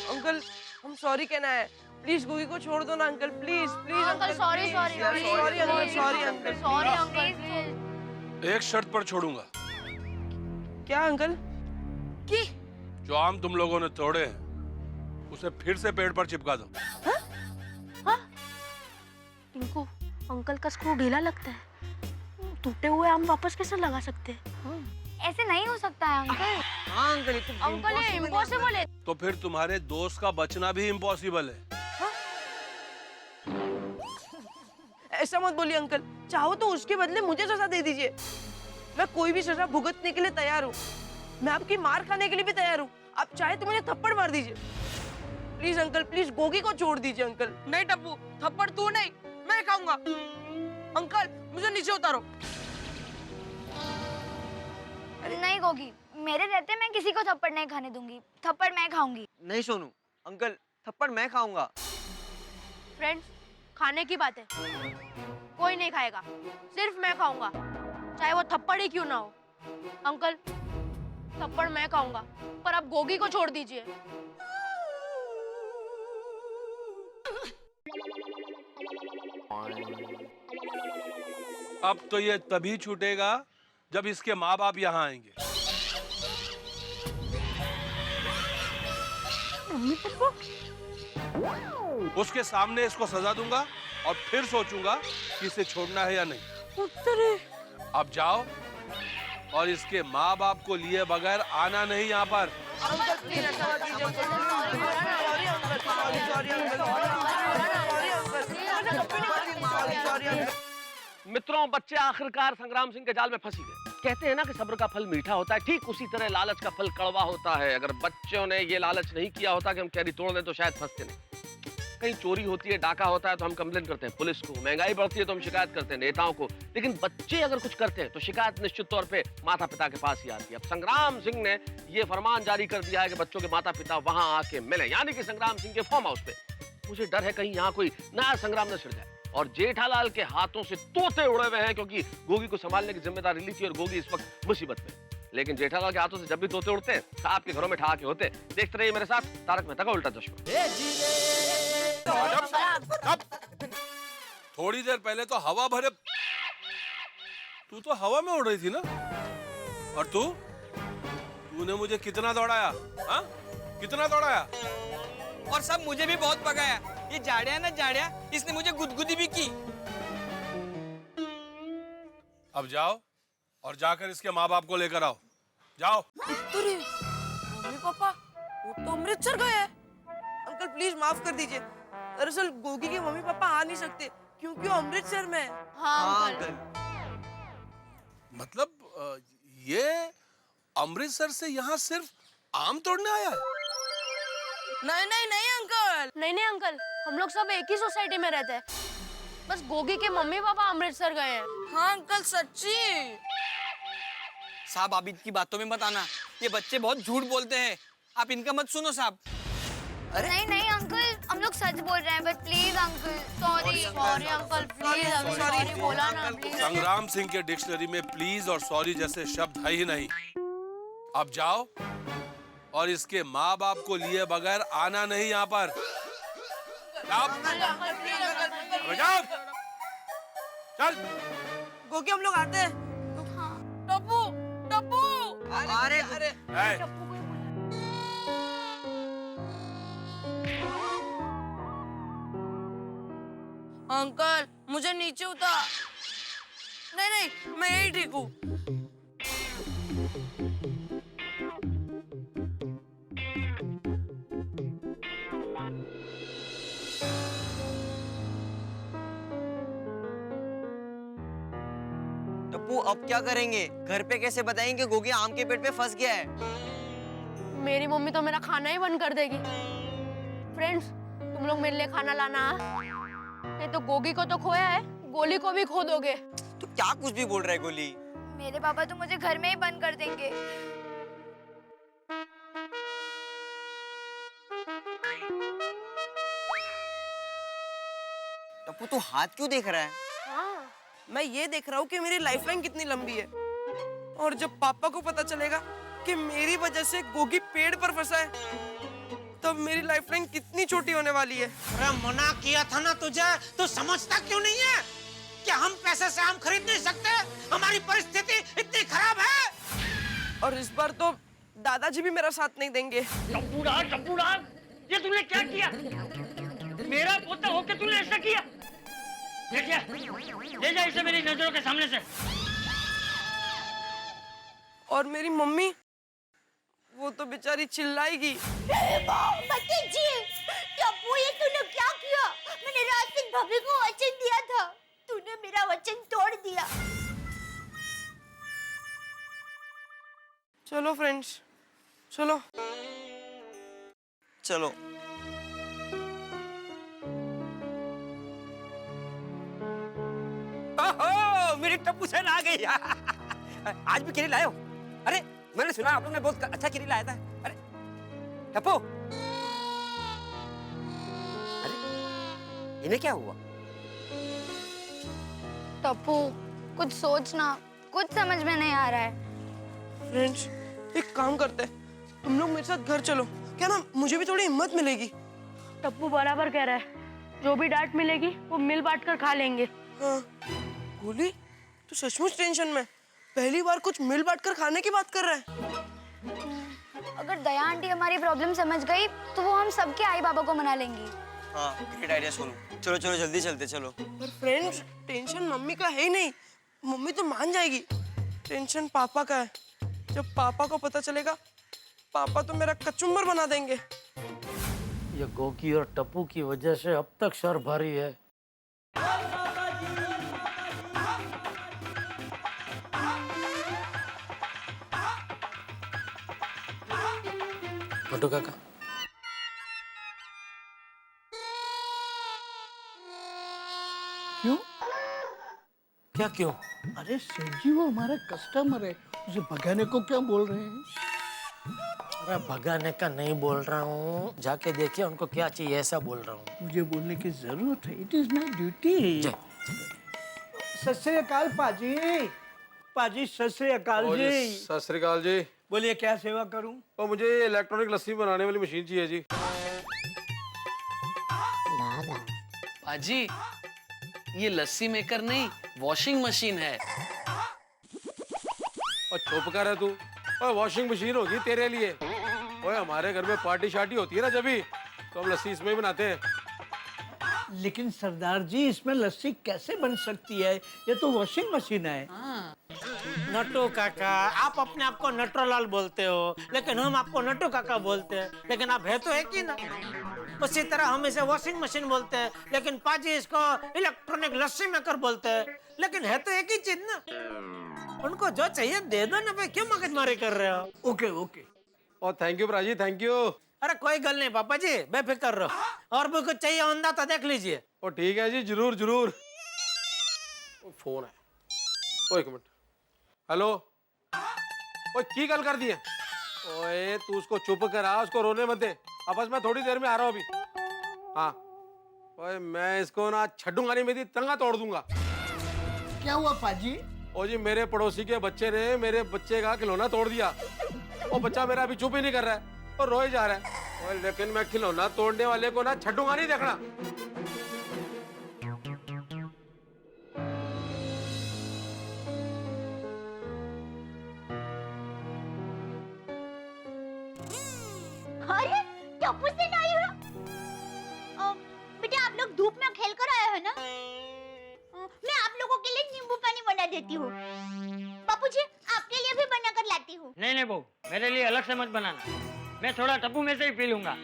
अंकल, हम सॉरी कहना है। प्लीज गोगी को छोड़ दो ना uncle, please please uncle sorry sorry sorry uncle, sorry uncle, sorry uncle please. एक शर्त पर छोड़ूंगा। क्या अंकल? की जो आम तुम लोगों ने तोड़े हैं उसे फिर से पेड़ पर चिपका दो। टिंकू, अंकल का स्क्रू ढीला लगता है, टूटे हुए आम वापस कैसे लगा सकते हैं? ऐसे नहीं हो सकता है अंकल। हाँ अंकल, अंकल ये इम्पॉसिबल है। तो फिर तुम्हारे दोस्त का बचना भी इम्पॉसिबल है। ऐसा मत बोलिए अंकल, चाहो तो उसके बदले मुझे सजा दे दीजिए। मैं कोई भी सजा भुगतने के लिए तैयार हूँ। मैं आपकी मार खाने के लिए भी तैयार हूँ। आप चाहे तो मुझे थप्पड़ मार दीजिए। प्लीज अंकल, प्लीज गोगी को छोड़ दीजिए अंकल। नहीं टप्पू, थप्पड़ तू नहीं, मैं खाऊंगा। अंकल मुझे नीचे उतारो। नहीं गोगी, मेरे रहते मैं किसी को थप्पड़ नहीं खाने दूंगी। थप्पड़ मैं खाऊंगी। नहीं सोनू, अंकल थप्पड़ मैं खाऊंगा। फ्रेंड्स, खाने की बात है, कोई नहीं खाएगा, सिर्फ मैं खाऊंगा, चाहे वो थप्पड़ ही क्यों ना हो। अंकल, थप्पड़ मैं खाऊंगा, पर आप गोगी को छोड़ दीजिए। अब तो ये तभी छूटेगा जब इसके माँ बाप यहाँ आएंगे। Mummy papa? उसके सामने इसको सजा दूंगा और फिर सोचूंगा कि इसे छोड़ना है या नहीं। अब जाओ और इसके माँ बाप को लिए बगैर आना नहीं यहाँ पर। अंकल प्लीज ऐसा मत कीजिए uncle. Sorry uncle, sorry uncle, sorry uncle. मित्रों, बच्चे आखिरकार संग्राम सिंह के जाल में फंसी गए। कहते हैं ना कि सब्र का फल मीठा होता है, ठीक उसी तरह लालच का फल कड़वा होता है। अगर बच्चों ने ये लालच नहीं किया होता कि हम कैरी तोड़ दें तो शायद फंसते नहीं। कहीं चोरी होती है, डाका होता है तो हम कंप्लेन करते हैं पुलिस को, महंगाई बढ़ती है तो हम शिकायत करते हैं नेताओं को, लेकिन बच्चे अगर कुछ करते हैं तो शिकायत निश्चित तौर पे माता पिता के पास ही आती है। अब संग्राम सिंह ने ये फरमान जारी कर दिया है कि बच्चों के माता पिता वहां आके मिले, यानी कि संग्राम सिंह के फार्म हाउस पे। मुझे डर है कहीं यहाँ कोई नया संग्राम न छिड़ जाए और जेठालाल के हाथों से तोते उड़े हुए हैं, क्योंकि गोगी को संभालने की जिम्मेदारी ली थी और गोगी इस वक्त मुसीबत में। लेकिन जेठालाल के हाथों से जब भी तोते उड़ते हैं, आपके घरों में ठहाके होते। देखते रहिए मेरे साथ तारक मेहता का उल्टा चश्मा। थोड़ी देर पहले तो हवा भरे, तू तो हवा में उड़ रही थी ना। और तूने मुझे कितना दौड़ाया? हाँ, कितना दौड़ाया? और सब मुझे भी बहुत भगाया। ये जाड़िया ना जाड़िया, इसने मुझे गुदगुदी भी की। अब जाओ और जाकर इसके माँ बाप को लेकर आओ। जाओ। मम्मी पापा वो तो अमृतसर गए हैं। अंकल प्लीज माफ कर दीजिए। दरअसल गोगी के मम्मी पापा आ नहीं सकते क्योंकि वो अमृतसर में है। हाँ अंकल। मतलब ये अमृतसर से यहाँ सिर्फ आम तोड़ने आया है? नहीं नहीं नहीं अंकल, नहीं अंकल, हम लोग सब एक ही सोसाइटी में रहते हैं, बस गोगी के मम्मी पापा अमृतसर गए हैं। हाँ अंकल सच्ची। साहब आप इनकी बातों में मत आना, ये बच्चे बहुत झूठ बोलते हैं। आप इनका मत सुनो साहब। नहीं नहीं अंकल, हम लोग सच बोल रहे हैं, but please uncle, sorry sorry uncle please, अभी सॉरी बोला ना प्लीज। संग्राम सिंह के डिक्शनरी में प्लीज और सॉरी जैसे शब्द है ही नहीं। अब जाओ और इसके माँ बाप को लिए बगैर आना नहीं यहाँ पर। जाओ। अबे जाओ। चल। गोगी हम लोग आते हैं। टप्पू टप्पू। अरे अरे ए, अंकल मुझे नीचे उतार। नहीं नहीं मैं यही ठीक हूँ। टप्पू अब क्या करेंगे? घर पे कैसे बताएंगे गोगी आम के पेट पे फंस गया है? मेरी मम्मी तो मेरा खाना ही बंद कर देगी। फ्रेंड्स, तुम लोग मेरे लिए खाना लाना, नहीं तो गोगी को तो खोया है, गोली को भी खो दोगे। तू क्या कुछ भी बोल रहा है गोली? मेरे पापा तो मुझे घर में ही बंद कर देंगे। टप्पू तू हाथ क्यों देख रहा है? हाँ। मैं ये देख रहा हूँ कि मेरी लाइफलाइन कितनी लंबी है, और जब पापा को पता चलेगा कि मेरी वजह से गोगी पेड़ पर फंसा है, तब मेरी लाइफलाइन कितनी छोटी होने वाली है। अरे मना किया था ना तुझे, तू समझता क्यों नहीं है? क्या हम पैसे से आम खरीद नहीं सकते? हमारी परिस्थिति इतनी खराब है। और इस बार तो दादाजी भी मेरा साथ नहीं देंगे। टप्पूड़ा, ये तूने क्या किया? मेरा पोता होके तूने ऐसा किया? ले जा इसे मेरी नजरों के सामने से। और मेरी मम्मी, वो तो बेचारी चिल्लाएगी। टप्पू ये तूने क्या किया? मैंने रात सिंह भाभी को वचन दिया था, तूने मेरा वचन तोड़ दिया। चलो फ्रेंड्स, चलो चलो। ओहो, मेरी टप्पू सेन आ गई। आज भी केरी लाए हो? अरे मैंने सुना आप लोग ने बहुत अच्छा केरी लाया था। अरे टप्पू, अरे इन्हें क्या हुआ? टप्पू कुछ सोचना, कुछ समझ में नहीं आ रहा है। फ्रेंड्स, एक काम करते हैं, तुम लोग मेरे साथ घर चलो, क्या ना मुझे भी थोड़ी हिम्मत मिलेगी। टप्पू बराबर कह रहा है, जो भी डांट मिलेगी वो मिल बांट कर खा लेंगे। हाँ। गोली, तू सचमुच टेंशन में? पहली बार कुछ मिल बांट कर खाने की बात कर रहा है। अगर दया आंटी हमारी प्रॉब्लम समझ गई तो वो हम सबके आई बाबा को मना लेंगी। हाँ ग्रेट आइडिया सोनू। चलो चलो जल्दी चलते चलो। पर फ्रेंड्स, टेंशन मम्मी का है ही नहीं, मम्मी तो मान जाएगी। टेंशन पापा का है। जब पापा को पता चलेगा, पापा तो मेरा कचुम्बर बना देंगे। ये गोगी और टप्पू की वजह से अब तक सर भारी है। मोटू काका, क्यों? क्या क्यों? अरे सेठ जी वो हमारे कस्टमर है, उसे भगाने को क्या बोल रहे हैं? अरे भगाने का नहीं बोल रहा हूँ, जाके देखिए उनको क्या चाहिए ऐसा बोल रहा हूँ। मुझे बोलने की जरूरत है, इट इज माई ड्यूटी। सत श्री अकाल पाजी। पाजी सत श्री अकाल जी। सत श्री अकाल जी। बोलिए क्या सेवा करूं? और मुझे ये इलेक्ट्रॉनिक लस्सी बनाने वाली मशीन चाहिए जी। पाजी, ये लस्सी मेकर नहीं, वॉशिंग मशीन है। और चुप कर है तू। और वॉशिंग मशीन होगी तेरे लिए। ओए हमारे घर में पार्टी शार्टी होती है ना, जब भी तो हम लस्सी इसमें ही बनाते हैं। लेकिन सरदार जी इसमें लस्सी कैसे बन सकती है? ये तो वॉशिंग मशीन है। नट्टू काका, आप अपने आप को नटरोलाल बोलते हो, लेकिन हम आपको नट्टू काका बोलते हैं, लेकिन आप है तो एक ही ना। उसी तरह हम इसे वॉशिंग मशीन बोलते हैं, लेकिन पाजी इसको इलेक्ट्रॉनिक लस्सी मेकर बोलते हैं, लेकिन है तो एक ही चीज ना। उनको जो चाहिए दे दो ना भाई, क्यों मगजमारी कर रहे हो? Okay okay. और थैंक यू प्राजी, थैंक यू। अरे कोई गल नहीं पापा जी, बेफिक्र रहो। और भी कुछ चाहिए होंदा तो देख लीजिए। और ठीक है जी, जरूर जरूर। फोन है। ओ एक मिनट। हेलो। ओए की गल कर दी है? ओए तू उसको चुप करा, उसको रोने मत दे। अब बस मैं थोड़ी देर में आ रहा हूँ अभी। हाँ ओए मैं इसको ना छड्डूंगा नहीं, मेरी तंगा तोड़ दूंगा। क्या हुआ पाजी? ओ जी मेरे पड़ोसी के बच्चे ने मेरे बच्चे का खिलौना तोड़ दिया। वो बच्चा मेरा अभी चुप ही नहीं कर रहा है और रोए जा रहा है। ओए लेकिन मैं खिलौना तोड़ने वाले को ना छड्डूंगा नहीं, देखना। अरे टप्पू से नहीं हो? बेटा आप लोग धूप में खेल कर आए हो ना? मैं आप लोगों के लिए नींबू पानी बना देती हूँ। बापूजी आपके लिए भी बना कर लाती हूँ। नहीं नहीं बहू, मेरे लिए अलग से मत बनाना। मैं थोड़ा टप्पू में से ही पी लूंगा।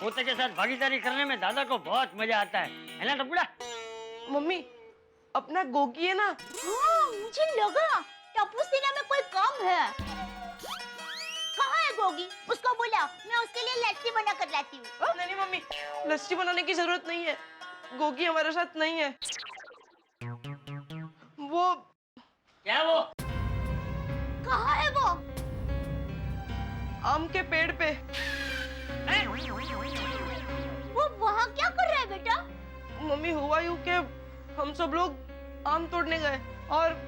पोते के साथ भागीदारी करने में दादा को बहुत मजा आता है ना टप्पूड़ा? मम्मी अपना गोगी है ना, मुझे लगा टप्पू सेना में कोई कम है। कहाँ है गोगी? उसको बुला, मैं उसके लिए लस्सी बना कर लाती हूँ। नहीं नहीं मम्मी, लस्सी बनाने की जरूरत नहीं है। गोगी हमारे साथ नहीं है। वो क्या वो? कहाँ है वो? आम के पेड़ पे। वो वहाँ क्या कर रहा है बेटा? मम्मी हुआ यूं कि हम सब लोग आम तोड़ने गए और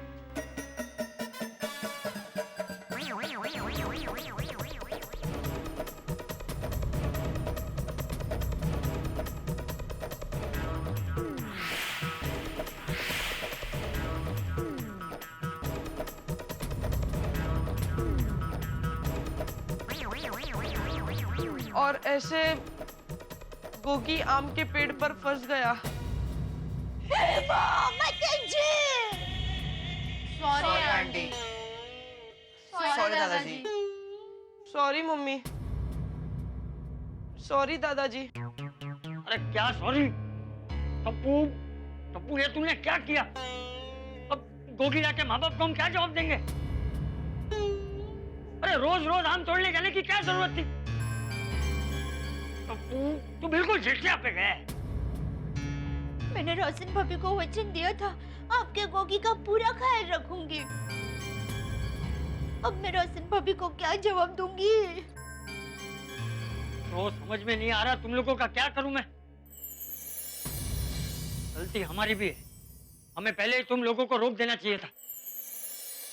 ऐसे गोगी आम के पेड़ पर फंस गया। Sorry aunty. सॉरी दादाजी। Sorry mummy. सॉरी दादाजी। अरे क्या सॉरी? टप्पू टप्पू ये तूने क्या किया? अब गोगी जाके माँ बाप को हम क्या जवाब देंगे? अरे रोज रोज आम तोड़ने जाने की क्या जरूरत थी? टप्पू तू बिल्कुल झिझकिया पे गया है। मैंने रोशन भाभी को वचन दिया था आपके गोगी का पूरा ख्याल रखूंगी। अब मैं रोशन भाभी को क्या जवाब दूंगी? तो समझ में नहीं आ रहा तुम लोगों का क्या करूं मैं। गलती हमारी भी है, हमें पहले ही तुम लोगों को रोक देना चाहिए था।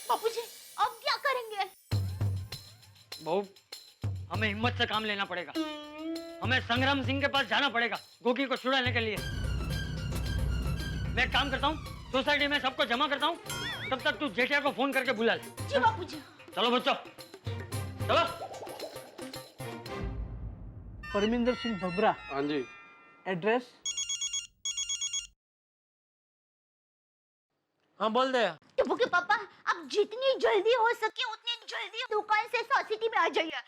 बापूजी अब क्या करेंगे? बहू हमें हिम्मत से काम लेना पड़ेगा। हमें संग्राम सिंह के पास जाना पड़ेगा गोगी को छुड़ाने के लिए। मैं एक काम करता हूँ, सोसाइटी में सबको जमा करता हूँ, तब तक तू जेठिया को फोन करके बुला ले। जी बापूजी। चलो बच्चों चलो। परमिंदर सिंह भबरा। हाँ जी। एड्रेस? हाँ बोल दे। टप्पू के पापा आप जितनी जल्दी हो सके उतनी जल्दी दुकान से सोसाइटी में आ जाइए।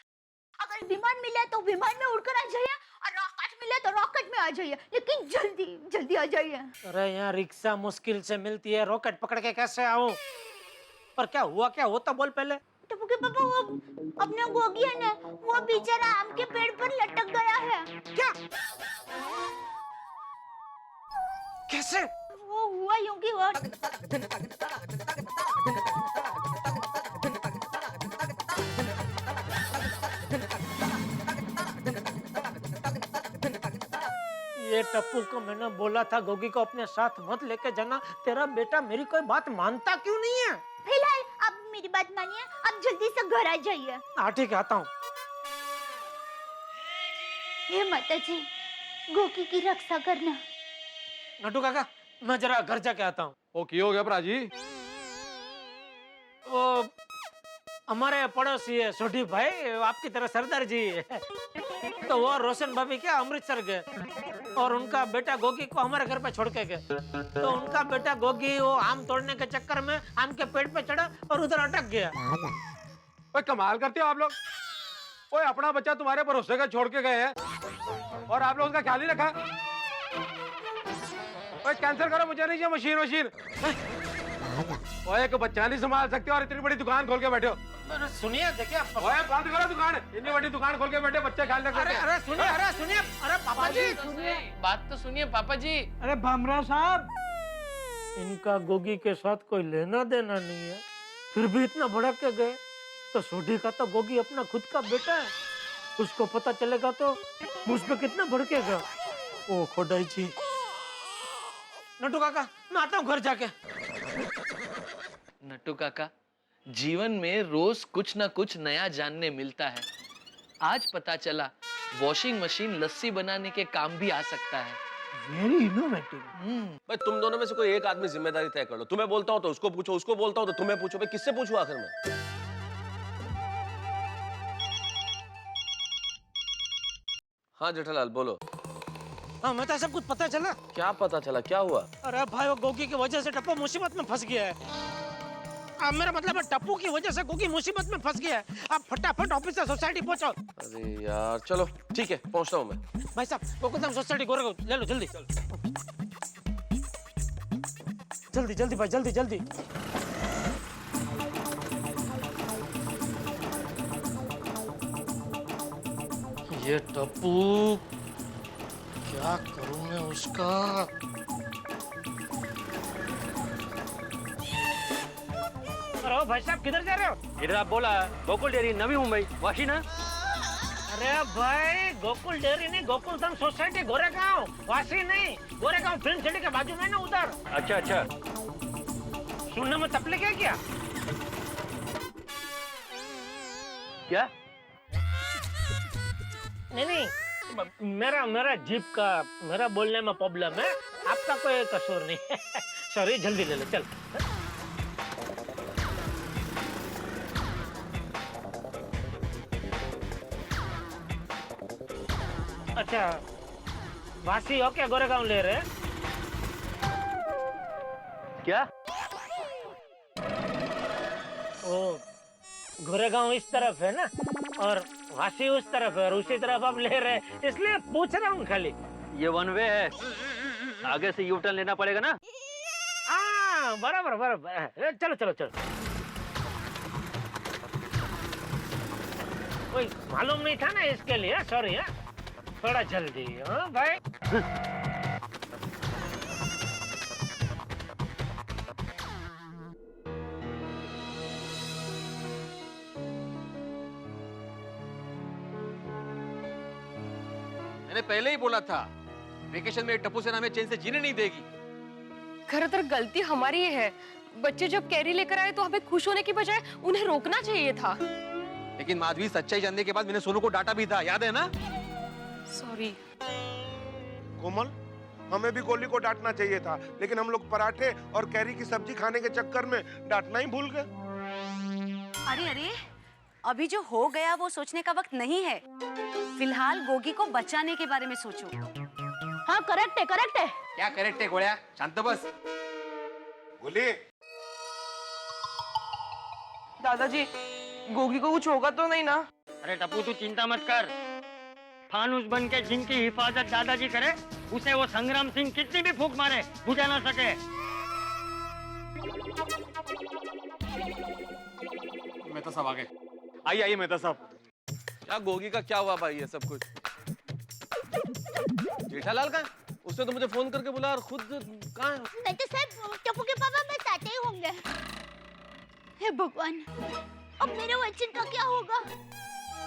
अगर विमान मिले तो विमान में उड़कर आ जाइए और रॉकेट मिले तो रॉकेट में आ जाइए, लेकिन जल्दी जल्दी आ जाइए। अरे यहाँ रिक्शा मुश्किल से मिलती है, रॉकेट पकड़ के कैसे आऊं? पर क्या हुआ, क्या होता बोल पहले। टप्पू के पापा वो अपना गोगी है ना, वो बेचारा आम के पेड़ पर लटक गया है। क्या? कैसे? वो हुआ यूं कि वो ये टप्पू को मैंने बोला था गोगी को अपने साथ मत लेके जाना। तेरा बेटा मेरी कोई बात मानता क्यों नहीं है? फिलहाल आप मेरी बात मानिए, आप जल्दी से घर आ जाइए। हाँ ठीक है आता हूँ। हे माता जी गोगी की रक्षा करना। नटू काका मैं जरा घर जाके आता हूँ। ओ की हो गया भरा जी? वो हमारे पड़ोसी है सोढ़ी भाई, आपकी तरह सरदार जी तो वो रोशन भाभी क्या अमृतसर गए और उनका बेटा गोगी को हमारे घर पे छोड़ के गए। तो उनका बेटा गोगी वो आम तोड़ने के चक्कर में आम के पेड़ पे चढ़ा और उधर अटक गया। ओए कमाल करते हो आप लोग। ओए अपना बच्चा तुम्हारे भरोसे का छोड़ के गए हैं और आप लोग उसका ख्याल नहीं रखा। ओए कैंसिल करो, मुझे नहीं चाहिए मशीन। ओए एक बच्चा नहीं संभाल सकते और इतनी बड़ी दुकान खोल के बैठे हो। सुनिए देखिए, ओए बंद करो दुकान, इतनी बड़ी दुकान खोल के बैठे, बच्चे ख्याल रख सकते हैं। अरे सुनिए अरे पापा जी सुनिए, बात तो सुनिए पापा जी। अरे भामरा साहब, इनका गोगी के साथ कोई लेना देना नहीं है, फिर भी इतना भड़क के गए। तो सोढ़ी का तो गोगी अपना खुद का बेटा है, उसको पता चलेगा तो मुझ पे कितना भड़केगा। ओ खोडाई जी। नटू काका, मैं आता हूँ घर जाके। नट्टू काका, जीवन में रोज कुछ ना कुछ नया जानने मिलता है। आज पता चला वॉशिंग मशीन लस्सी बनाने के काम भी आ सकता है। Very innovative. भाई तुम दोनों में से कोई एक आदमी जिम्मेदारी तय कर लो। तुम्हें बोलता हूँ तो उसको पूछो, उसको बोलता हूँ तो तुम्हें पूछो। भाई किससे पूछूं आखिर में? हाँ जेठालाल बोलो। हाँ मैं तो सब कुछ पता चला। क्या पता चला, क्या हुआ? अरे भाई वो गोगी की वजह से टप्पू मुसीबत में फंस गया है। अब मेरा मतलब है टप्पू की वजह से गोगी मुसीबत में फंस गया है। आप फटाफट ऑफिस से सोसाइटी पहुंचो। अरे यार चलो ठीक है, पहुंचता हूँ मैं। भाई साहब गोकुलधाम सोसाइटी गोरेगांव ले लो जल्दी। जल्दी जल्दी भाई जल्दी जल्दी। ये टप्पू क्या करूं मैं उसका? अरे भाई साहब किधर जा रहे हो? इधर आप बोला गोकुल डेयरी नवी मुंबई वाशी ना। अरे भाई गोकुल डेयरी नहीं, गोकुलधाम सोसाइटी गोरेगांव, वाशी नहीं, गोरेगांव फिल्म सिटी के बाजू में ना उधर। अच्छा अच्छा। सुनने में तकलीफ है क्या? क्या? नहीं नहीं, मेरा जीप का, मेरा बोलने में प्रॉब्लम है, आपका कोई कसूर नहीं है। सॉरी, जल्दी ले लो चल। अच्छा वासी हो क्या गोरेगांव ले रहे? क्या? ओ गोरेगांव इस तरफ है ना और वासी उस तरफ है और उसी तरफ आप ले रहे हैं, इसलिए पूछ रहा हूँ खाली। ये वन वे है, आगे से यू टर्न लेना पड़ेगा ना। हाँ बराबर बराबर, चलो चलो चलो। कोई मालूम नहीं था ना इसके लिए, सॉरी। थोड़ा जल्दी। हाँ भाई। मैंने पहले ही बोला था वेकेशन में टप्पू सेना हमें चैन से जीने नहीं देगी। खैर गलती हमारी ही है। बच्चे जब कैरी लेकर आए तो हमें खुश होने की बजाय उन्हें रोकना चाहिए था। लेकिन माधवी, सच्चाई जानने के बाद मैंने सोनू को डांटा भी था, याद है ना? सॉरी। कोमल, हमें भी गोली को डांटना चाहिए था, लेकिन हम लोग पराठे और कैरी की सब्जी खाने के चक्कर में डांटना ही भूल गए। अरे अरे, अभी जो हो गया वो सोचने का वक्त नहीं है। फिलहाल गोगी को बचाने के बारे में सोचो। हाँ करेक्ट है, करेक्ट है। क्या करेक्ट है गोळ्या? शांत बस। गोली, दादाजी गोगी को कुछ होगा तो नहीं ना? अरे टप्पू तू चिंता मत कर। फानुस बन के जिनकी हिफाजत दादाजी करे, उसे वो संग्राम सिंह कितनी भी फूंक मारे बुझा ना सके। मेहता साहब आ गए। आइए मेहता साहब। क्या गोगी का क्या हुआ भाई ये सब कुछ? जेठालाल का? उसने तो मुझे फोन करके बोला और खुद कहाँ है? मैं तो साहब टप्पू के पापा बस आते ही होंगे। हे भगवान, अब मेरे वचन का क्या होगा?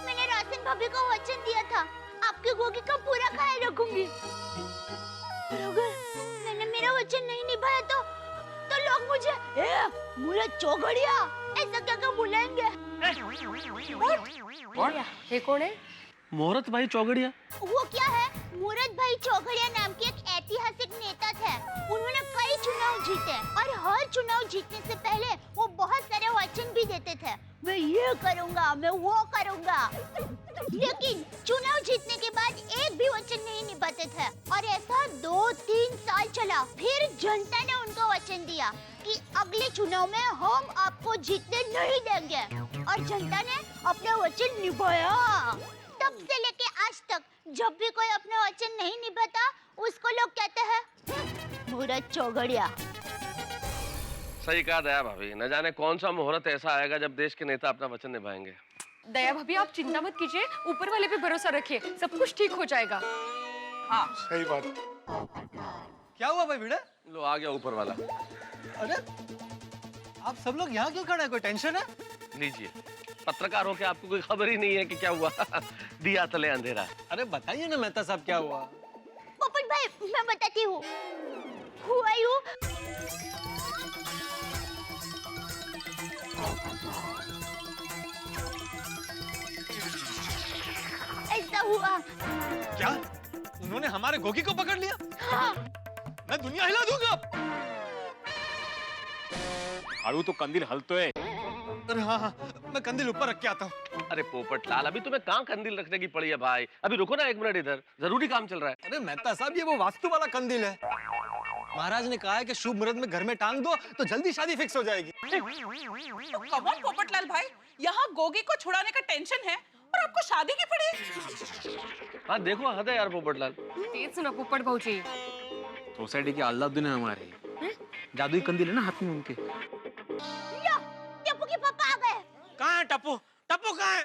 मैंने रासिन भाभी को वचन दिया था, आपकी गोगी का पूरा ख्याल रखूंगी। और अगर मैंने मेरा वचन नहीं निभाया तो लोग मुझे मुझे चौगड़िया ऐसा क्या बुलाएंगे? ये कौन है? मुहूर्त भाई चौगड़िया। वो क्या है? मुहूर्त भाई चौगड़िया नाम के एक ऐतिहासिक नेता थे। उन्होंने कई चुनाव जीते और हर चुनाव जीतने से पहले वो बहुत सारे वचन भी देते थे। मैं ये करूंगा, मैं वो करूंगा, लेकिन चुनाव जीतने के बाद एक भी वचन नहीं निभाते थे। और ऐसा 2-3 साल चला। फिर जनता ने उनको वचन दिया कि अगले चुनाव में हम आपको जीतने नहीं देंगे, और जनता ने अपना वचन निभाया। तब से लेके आज तक जब भी कोई अपना वचन नहीं निभाता, उसको लोग कहते हैं मुहूर्त चौगड़िया। सही कहा दया भाभी, न जाने कौन सा मुहूर्त ऐसा आएगा जब देश के नेता अपना वचन निभाएंगे। दया भाभी आप चिंता मत कीजिए, ऊपर वाले पे भरोसा रखिए, सब कुछ ठीक हो जाएगा। हाँ सही बात। क्या हुआ भाई भिड़े? लो आ गया ऊपर वाला। अरे आप सब लोग यहाँ क्यों खड़े हैं? कोई टेंशन है? लीजिए, पत्रकार हो के आपको कोई खबर ही नहीं है कि क्या हुआ। दिया तले अंधेरा। अरे बताइए ना मेहता साहब क्या हुआ। पोपट भाई मैं बताती हूँ। हुआ यूं, ऐसा हुआ। क्या उन्होंने हमारे गोगी को पकड़ लिया? हाँ। मैं दुनिया हिला दूंगा। आड़ू तो कंदिल हलतो है। अरे हाँ हाँ, मैं कंदिल ऊपर रख के आता हूँ। अरे पोपटलाल, अभी तुम्हें कहाँ कंदील रखने की पड़ी है भाई? अभी रुको ना 1 मिनट, इधर जरूरी काम चल रहा है। अरे मेहता साहब, ये वो वास्तु वाला कंदिल है। महाराज ने कहा है कि शुभ मुहूर्त में घर में टांग दो तो जल्दी शादी फिक्स हो जाएगी। कमॉन पोपटलाल भाई, यहाँ गोगी को छुड़ाने का टेंशन है और आपको शादी की पड़ी। हाँ देखो, हद है यार पोपटलाल। तेज सुनो पोपट भाऊजी। सोसाइटी के अल्लाउद्दीन है हमारे। जादुई कंदिल है ना हाथ में उनके। लो, टप्पू के पापा आ गए। कहाँ है टप्पू? टप्पू कहाँ है?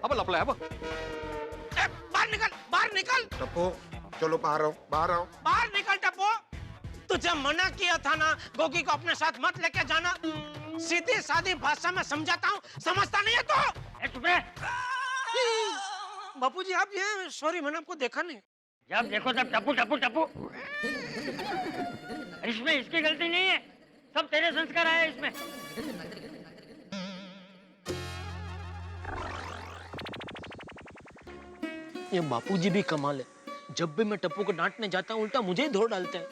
अब लपला है। ए, बाहर निकल, बाहर निकल, टप्पू चलो बाहर आओ, बाहर आओ। बाहर निकल टप्पू। तुझे मना किया था ना गोगी को अपने साथ मत लेके जाना। सीधी सादी भाषा में समझाता हूँ, समझता नहीं है तो। बापूजी आप ये, सॉरी मैंने आपको देखा नहीं। जब देखो तब टप्पू टप्पू टप्पू। इसमें इसकी गलती नहीं है, सब तेरे संस्कार आए इसमें। ये बापूजी भी कमाल है, जब भी मैं टप्पू को डांटने जाता हूँ उल्टा मुझे ही धो डालते हैं।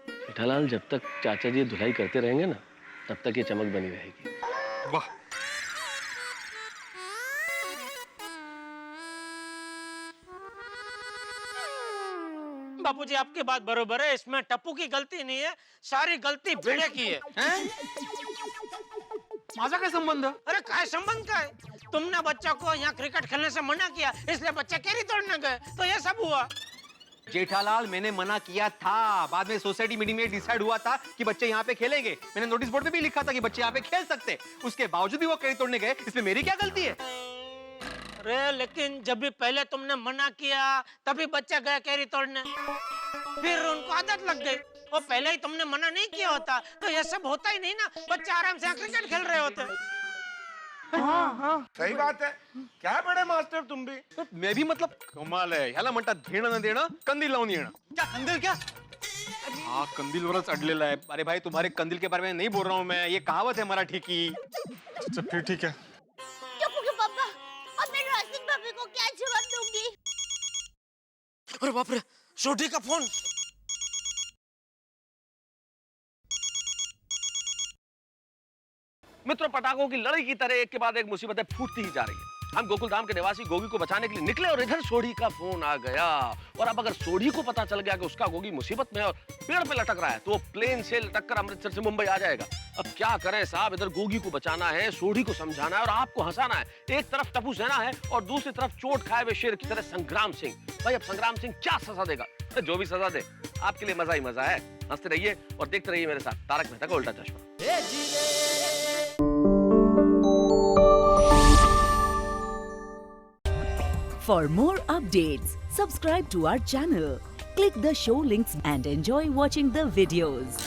जेठालाल, जब तक चाचा जी धुलाई करते रहेंगे ना, तब तक ये चमक बनी रहेगी। वाह, बापूजी आपकी बात बरोबर है, इसमें टप्पू की गलती नहीं है, सारी गलती भिड़े की है। माझा काय संबंध? अरे काय संबंध का है? तुमने बच्चा को यहाँ क्रिकेट खेलने से मना किया, इसलिए बच्चे कैरी तोड़ने गए, तो ये सब हुआ। जेठालाल, मैंने मना किया था, बाद में सोसाइटी मीटिंग में डिसाइड हुआ था कि बच्चे यहाँ पे खेलेंगे। मैंने नोटिस बोर्ड पे भी लिखा था कि बच्चे यहाँ पे खेल सकते, उसके बावजूद भी वो कैरी तोड़ने गए, इसमें मेरी क्या गलती है? अरे लेकिन जब भी पहले तुमने मना किया तभी बच्चे गए कैरी तोड़ने, फिर उनको आदत लग गई। और पहले ही तुमने मना नहीं किया होता तो ये सब होता ही नहीं ना, बच्चे आराम से क्रिकेट खेल रहे होते। हाँ सही बात है। क्या बड़े मास्टर तुम भी। मैं भी मतलब कमाल आहे, ह्याला म्हणतात घेणं न देणं, कंदील लावून येणं। क्या कंदिल? क्या? हाँ, कंदील वरच अडलेला है। अरे भाई, तुम्हारे कंदील के बारे में नहीं बोल रहा हूँ मैं, ये कहावत है मराठी की। अच्छा फिर ठीक है। टप्पू के पापा, अब मैं राशिद भाभी को क्या जवाब दूंगी? अरे बाप रे, सोडी का फोन। मित्रों, पटाखों की लड़ी की तरह एक के बाद एक मुसीबतें फूटती ही जा रही है। हम गोकुलधाम के निवासी गोगी को बचाने के लिए निकले और इधर सोढ़ी का फोन आ गया। और अब अगर सोढ़ी को पता चल गया कि उसका गोगी मुसीबत में है और पेड़ पे लटक रहा है, तो वो प्लेन से लटक कर अमृतसर से मुंबई आ जाएगा। अब क्या करें साहब, इधर गोगी को बचाना है, सोढ़ी को समझाना है और आपको हंसाना है। एक तरफ टप्पू सेना है और दूसरी तरफ चोट खाए हुए शेर की तरह संग्राम सिंह। भाई अब संग्राम सिंह क्या सजा देगा? जो भी सजा दे, आपके लिए मजा ही मजा है। हंसते रहिए और देखते रहिए मेरे साथ तारक मेहता का उल्टा चश्मा। For more updates, subscribe to our channel, click the show links and enjoy watching the videos.